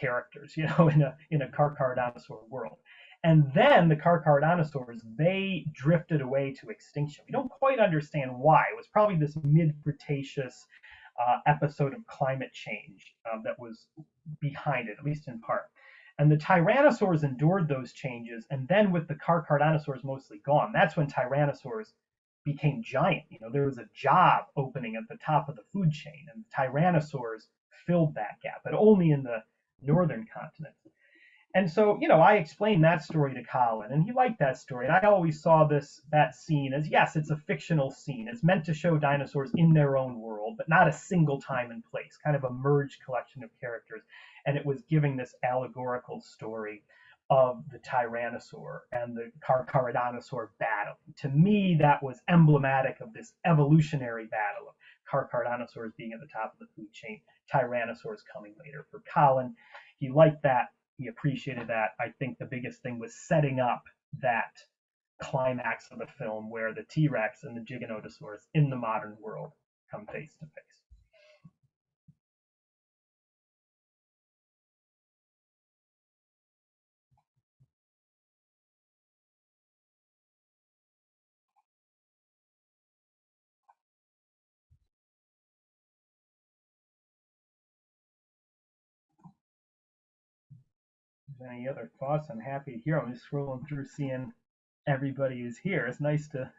[SPEAKER 1] characters, you know, in a Carcharodontosaur world. And then the Carcharodontosaurs, they drifted away to extinction. We don't quite understand why. It was probably this mid-Cretaceous episode of climate change that was behind it, at least in part. And the tyrannosaurs endured those changes, and then with the Carcharodontosaurs mostly gone, that's when tyrannosaurs became giant. You know, there was a job opening at the top of the food chain, and tyrannosaurs filled that gap, but only in the northern continent. And so, you know, I explained that story to Colin, and he liked that story. And I always saw that scene as, yes, it's a fictional scene. It's meant to show dinosaurs in their own world, but not a single time and place, kind of a merged collection of characters. And it was giving this allegorical story of the Tyrannosaur and the Carcharodontosaur battle. To me, that was emblematic of this evolutionary battle of Carcharodontosaurs being at the top of the food chain, Tyrannosaurs coming later. For Colin, he liked that. He appreciated that. I think the biggest thing was setting up that climax of the film where the T-Rex and the Giganotosaurus in the modern world come face to face. Any other thoughts? I'm happy to hear. I'm just scrolling through seeing everybody is here. It's nice to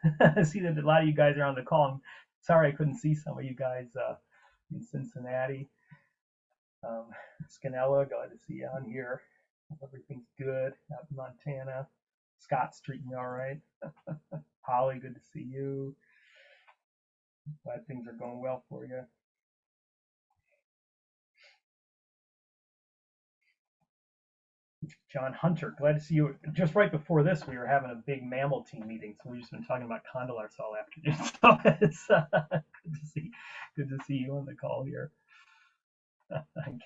[SPEAKER 1] see that a lot of you guys are on the call. I'm sorry I couldn't see some of you guys in Cincinnati. Scanella, glad to see you on here. Everything's good out in Montana. Scott's treating you all right. Holly, good to see you. Glad things are going well for you. John Hunter, glad to see you. Just right before this, we were having a big mammal team meeting, so we've just been talking about condylars all afternoon. So it's good to see you on the call here.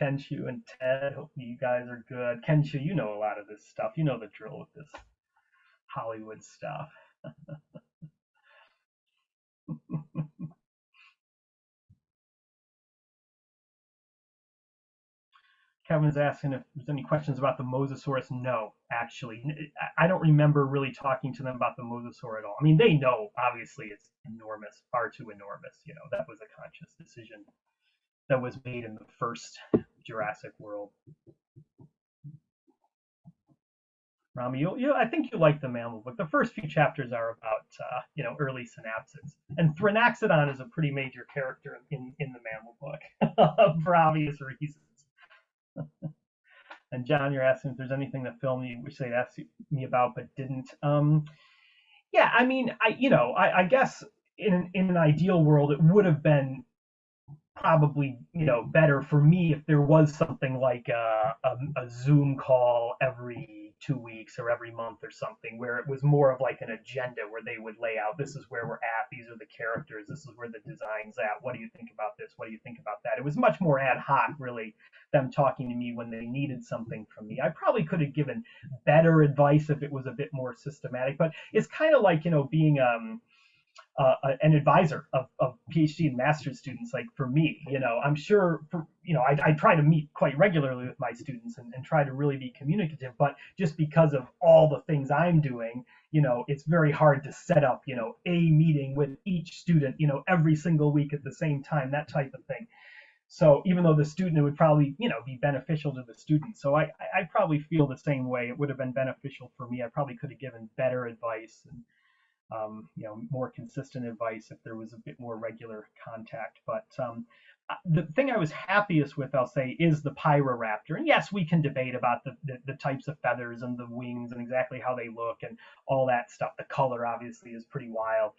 [SPEAKER 1] Kenshu and Ted, hope you guys are good. Kenshu, you know a lot of this stuff. You know the drill with this Hollywood stuff. Kevin's asking if there's any questions about the Mosasaurus. No, actually. I don't remember really talking to them about the Mosasaur at all. I mean, they know, obviously, it's enormous, far too enormous. You know, that was a conscious decision that was made in the first Jurassic World. Rami, I think you like the mammal book. The first few chapters are about, early synapsids. And Thrinaxodon is a pretty major character in the mammal book for obvious reasons. And John, you're asking if there's anything in the film you wish they'd asked me about but didn't. Yeah, I mean, I guess in an ideal world, it would have been probably better for me if there was something like a Zoom call every 2 weeks or every month or something, where it was more of like an agenda where they would lay out, this is where we're at, these are the characters, this is where the design's at, what do you think about this, what do you think about that. It was much more ad hoc, really, them talking to me when they needed something from me. I probably could have given better advice if it was a bit more systematic, but it's kind of like being an advisor of PhD and master's students. Like for me, I'm sure I try to meet quite regularly with my students and try to really be communicative, but just because of all the things I'm doing, it's very hard to set up, a meeting with each student, every single week at the same time, that type of thing. So even though the student, it would probably, be beneficial to the student. So I probably feel the same way. It would have been beneficial for me. I probably could have given better advice and more consistent advice if there was a bit more regular contact. But the thing I was happiest with, I'll say, is the Pyroraptor. And yes, we can debate about the types of feathers and the wings and exactly how they look and all that stuff. The color obviously is pretty wild.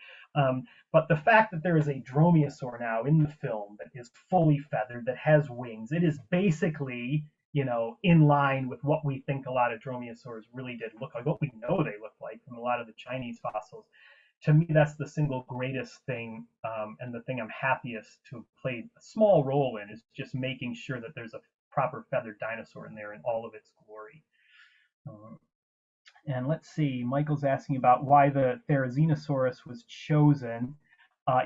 [SPEAKER 1] But the fact that there is a dromaeosaur now in the film that is fully feathered, that has wings, it is basically in line with what we think a lot of dromaeosaurs really did look like, what we know they look like from a lot of the Chinese fossils. To me, that's the single greatest thing, and the thing I'm happiest to have played a small role in, is just making sure that there's a proper feathered dinosaur in there in all of its glory. And let's see, Michael's asking about why the Therizinosaurus was chosen.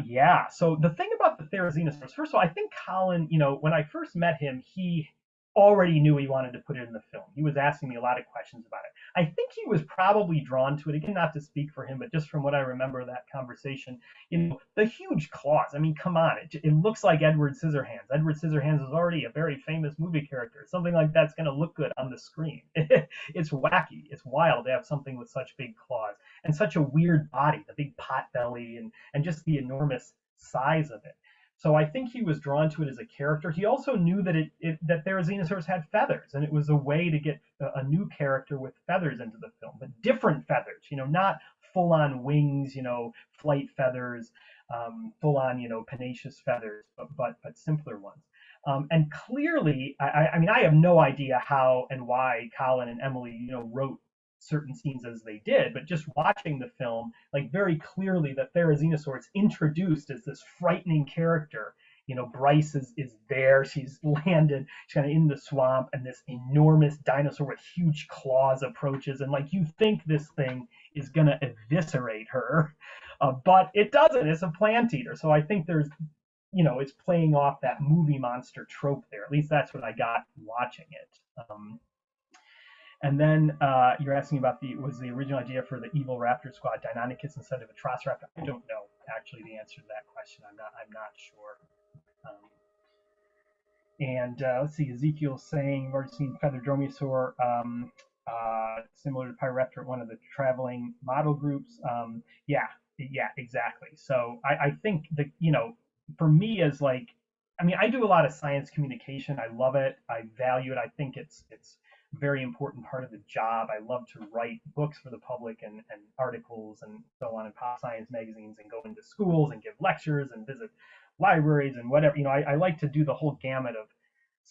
[SPEAKER 1] Yeah, so the thing about the Therizinosaurus, first of all, I think Colin, when I first met him, he already knew he wanted to put it in the film. He was asking me a lot of questions about it. I think he was probably drawn to it, again, not to speak for him, but just from what I remember of that conversation, the huge claws. I mean, come on, it looks like Edward Scissorhands. Edward Scissorhands is already a very famous movie character. Something like that's going to look good on the screen. It's wacky. It's wild to have something with such big claws and such a weird body, the big pot belly and just the enormous size of it. So I think he was drawn to it as a character. He also knew that that Therizinosaurus had feathers, and it was a way to get a new character with feathers into the film, but different feathers, not full-on wings, flight feathers, full-on, panaceous feathers, but simpler ones. And clearly, I mean, I have no idea how and why Colin and Emily, wrote certain scenes as they did, but just watching the film, like very clearly that Therizinosaur is introduced as this frightening character. Bryce is there, she's landed, she's kind of in the swamp, and this enormous dinosaur with huge claws approaches, and like you think this thing is gonna eviscerate her, but it doesn't. It's a plant eater. So I think there's, it's playing off that movie monster trope there. At least that's what I got watching it. And then you're asking about was the original idea for the evil raptor squad Deinonychus instead of Atrociraptor? I don't know actually the answer to that question. I'm not sure. And let's see, Ezekiel's saying we've already seen feathered dromaeosaur, similar to Pyroraptor at one of the traveling model groups. Yeah, exactly. So I think that for me as like, I mean, I do a lot of science communication. I love it. I value it. I think it's a very important part of the job. I love to write books for the public and articles and so on in pop science magazines and go into schools and give lectures and visit libraries and whatever. I like to do the whole gamut of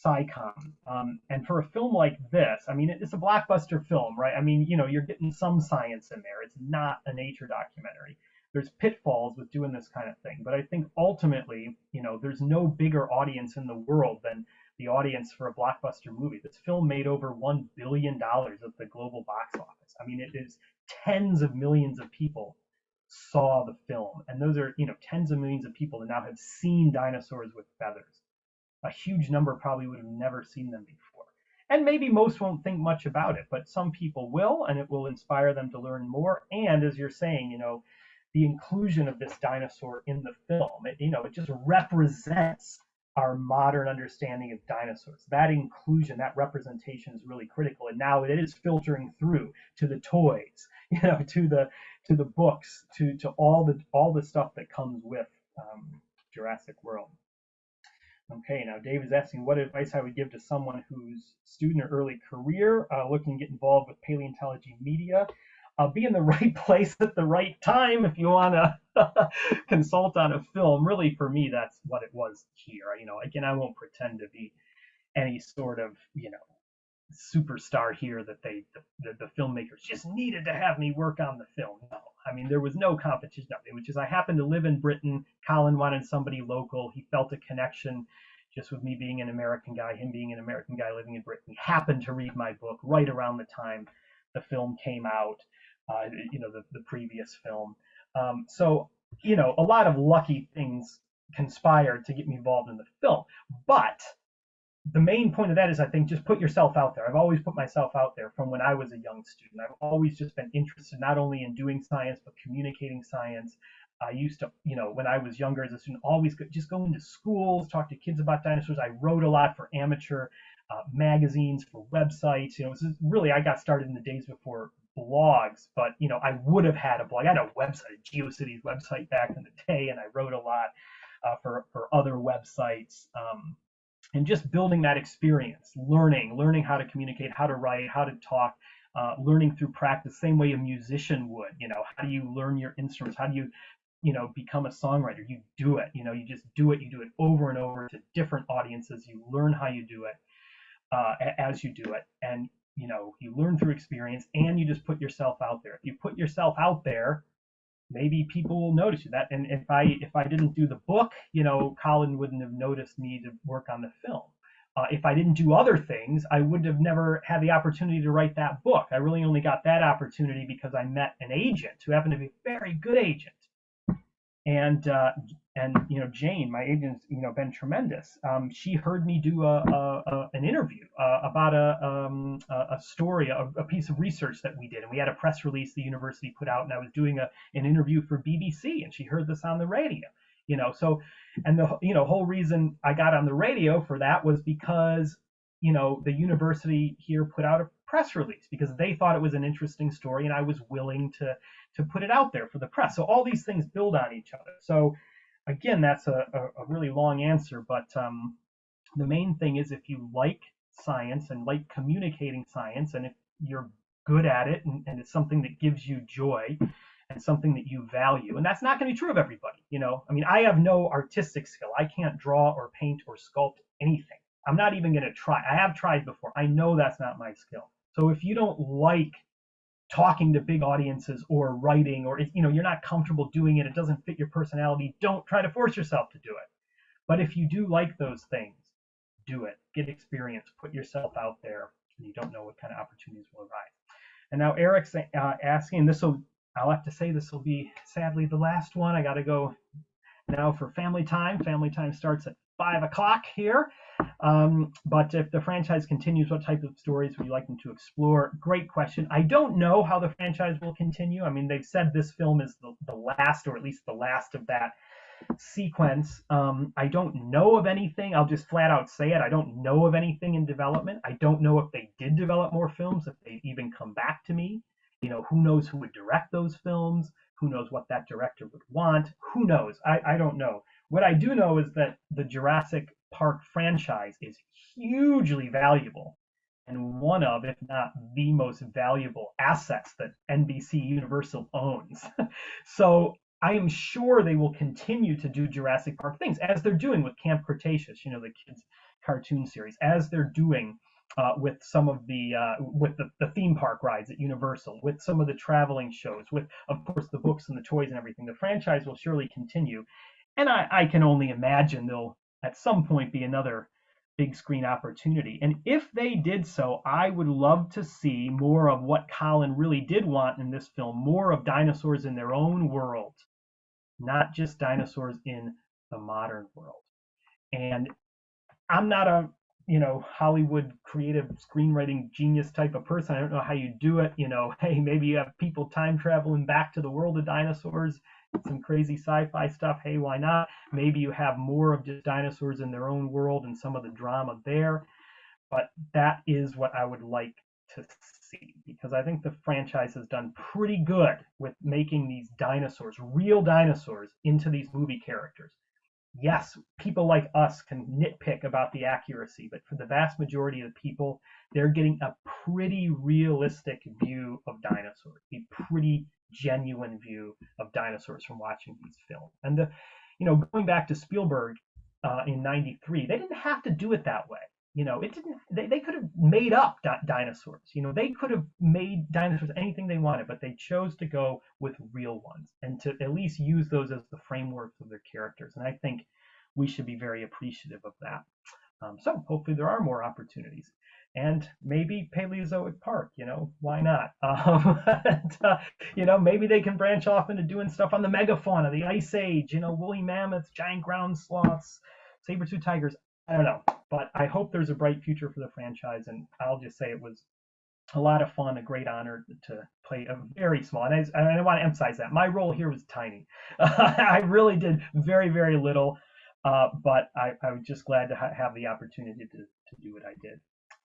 [SPEAKER 1] SciComm. And for a film like this, I mean, it's a blockbuster film, right? I mean, you're getting some science in there. It's not a nature documentary. There's pitfalls with doing this kind of thing, but I think ultimately, there's no bigger audience in the world than the audience for a blockbuster movie. This film made over $1 billion at the global box office. I mean, it is tens of millions of people saw the film, and those are, tens of millions of people that now have seen dinosaurs with feathers. A huge number probably would have never seen them before. And maybe most won't think much about it, but some people will, and it will inspire them to learn more. And as you're saying, the inclusion of this dinosaur in the film, it just represents our modern understanding of dinosaurs. That inclusion, that representation is really critical. And now it is filtering through to the toys, to the books, to all the stuff that comes with Jurassic World. Okay, now Dave is asking what advice I would give to someone who's student or early career looking to get involved with paleontology media. Be in the right place at the right time if you want to consult on a film. Really, for me, that's what it was here. Again, I won't pretend to be any sort of, superstar here that the filmmakers just needed to have me work on the film. No, there was no competition. It was just I happened to live in Britain. Colin wanted somebody local. He felt a connection just with me being an American guy, him being an American guy living in Britain. He happened to read my book right around the time the film came out, the previous film. So, a lot of lucky things conspired to get me involved in the film. But the main point of that is, I think, just put yourself out there. I've always put myself out there from when I was a young student. I've always just been interested not only in doing science, but communicating science. I used to, when I was younger as a student, always just go into schools, talk to kids about dinosaurs. I wrote a lot for amateur magazines, for websites. Really, I got started in the days before blogs, but, I would have had a blog. I had a website, a GeoCities website back in the day, and I wrote a lot for other websites. And just building that experience, learning how to communicate, how to write, how to talk, learning through practice, same way a musician would. How do you learn your instruments? How do you, become a songwriter? You do it. You just do it. You do it over and over to different audiences. You learn how you do it as you do it, and you learn through experience, and you just put yourself out there. If you put yourself out there, maybe people will notice you. That, and if I didn't do the book, Colin wouldn't have noticed me to work on the film. If I didn't do other things, I would have never had the opportunity to write that book. I really only got that opportunity because I met an agent who happened to be a very good agent. And Jane, my agent's been tremendous. She heard me do an interview about a story, a piece of research that we did, and we had a press release the university put out, and I was doing an interview for BBC, and she heard this on the radio. So, and the whole reason I got on the radio for that was because the university here put out a press release because they thought it was an interesting story, and I was willing to put it out there for the press. So all these things build on each other. So again, that's a really long answer, but the main thing is, if you like science and like communicating science, and if you're good at it, and it's something that gives you joy and something that you value, and that's not going to be true of everybody. I have no artistic skill. I can't draw or paint or sculpt anything. I'm not even going to try. I have tried before. I know that's not my skill. So if you don't like talking to big audiences or writing, or you're not comfortable doing it, it doesn't fit your personality, don't try to force yourself to do it. But if you do like those things, do it. Get experience. Put yourself out there. You don't know what kind of opportunities will arise. And now Eric's asking, I'll have to say this will be sadly the last one. I got to go now for family time. Family time starts at 5 o'clock here. But if the franchise continues, what type of stories would you like them to explore? Great question. I don't know how the franchise will continue. They've said this film is the last, or at least the last of that sequence. I don't know of anything. I'll just flat out say it. I don't know of anything in development. I don't know if they did develop more films, if they even come back to me. Who knows who would direct those films? Who knows what that director would want? Who knows? I don't know. What I do know is that the Jurassic Park franchise is hugely valuable, and one of, if not the most valuable assets that NBC Universal owns. So I am sure they will continue to do Jurassic Park things, as they're doing with Camp Cretaceous, the kids' cartoon series, as they're doing with some of the theme park rides at Universal, with some of the traveling shows, with, of course, the books and the toys and everything. The franchise will surely continue, and I can only imagine there'll at some point be another big screen opportunity. And if they did so, I would love to see more of what Colin really did want in this film, more of dinosaurs in their own world, not just dinosaurs in the modern world. And I'm not a Hollywood creative screenwriting genius type of person. I don't know how you do it. Hey, maybe you have people time traveling back to the world of dinosaurs. some crazy sci-fi stuff, hey, why not? Maybe you have more of just dinosaurs in their own world and some of the drama there. But that is what I would like to see, because I think the franchise has done pretty good with making these dinosaurs, real dinosaurs, into these movie characters. Yes, people like us can nitpick about the accuracy, but for the vast majority of the people, they're getting a pretty realistic view of dinosaurs, a pretty genuine view of dinosaurs from watching these films. And going back to Spielberg in '93, they didn't have to do it that way. It didn't. They could have made up dinosaurs. They could have made dinosaurs anything they wanted, but they chose to go with real ones and to at least use those as the frameworks of their characters. And I think we should be very appreciative of that. So hopefully there are more opportunities, and maybe Paleozoic Park. Why not? Maybe they can branch off into doing stuff on the megafauna, the Ice Age. Woolly mammoths, giant ground sloths, saber-tooth tigers. I don't know, but I hope there's a bright future for the franchise, and I'll just say it was a lot of fun, a great honor to play a very small, and I want to emphasize that my role here was tiny. I really did very, very little, but I was just glad to have the opportunity to do what I did.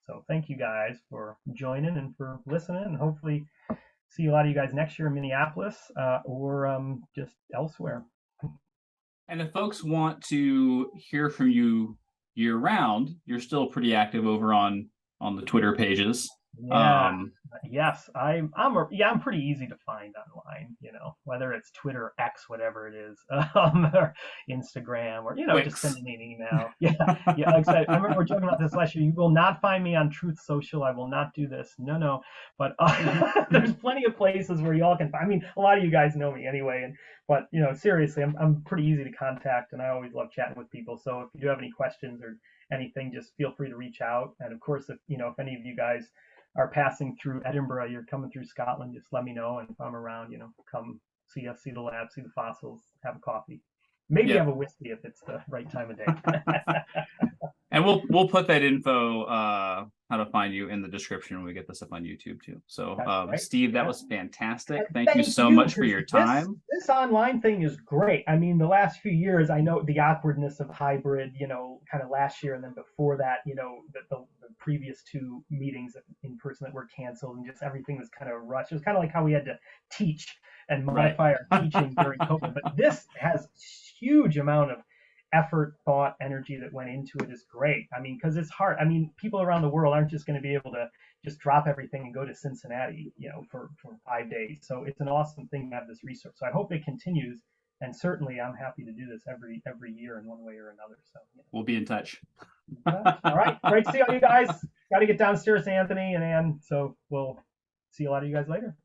[SPEAKER 1] So thank you guys for joining and for listening, and hopefully see a lot of you guys next year in Minneapolis or just elsewhere.
[SPEAKER 3] And if folks want to hear from you year round, you're still pretty active over on the Twitter pages.
[SPEAKER 1] Yeah. Yes, I'm pretty easy to find online, whether it's Twitter, X, whatever it is, or Instagram, or just send me an email. Yeah. Like I said, I remember we were talking about this last year. You will not find me on Truth Social. I will not do this. No. But there's plenty of places where y'all can. I mean, a lot of you guys know me anyway, but seriously, I'm pretty easy to contact, and I always love chatting with people. So if you do have any questions or anything, just feel free to reach out. And of course, if any of you guys are passing through Edinburgh, you're coming through Scotland, just let me know. And if I'm around, come see us, see the lab, see the fossils, have a coffee. Maybe have a whiskey if it's the right time of day.
[SPEAKER 3] And we'll put that info, how to find you, in the description when we get this up on YouTube too. So Steve, that was fantastic. Thank you so much for your time.
[SPEAKER 1] This online thing is great. I mean, the last few years, I know the awkwardness of hybrid, kind of last year, and then before that, the previous two meetings in person that were canceled, and just everything was kind of rushed. It was kind of like how we had to teach and modify our teaching during COVID. But this has huge amount of effort, thought, energy that went into it is great. I mean, because it's hard. I mean, people around the world aren't just going to be able to just drop everything and go to Cincinnati, for 5 days. So it's an awesome thing to have this resource. So I hope it continues. And certainly I'm happy to do this every year in one way or another. So
[SPEAKER 3] we'll be in touch.
[SPEAKER 1] All right. Great to see all you guys. Got to get downstairs to Anthony and Ann. So we'll see a lot of you guys later.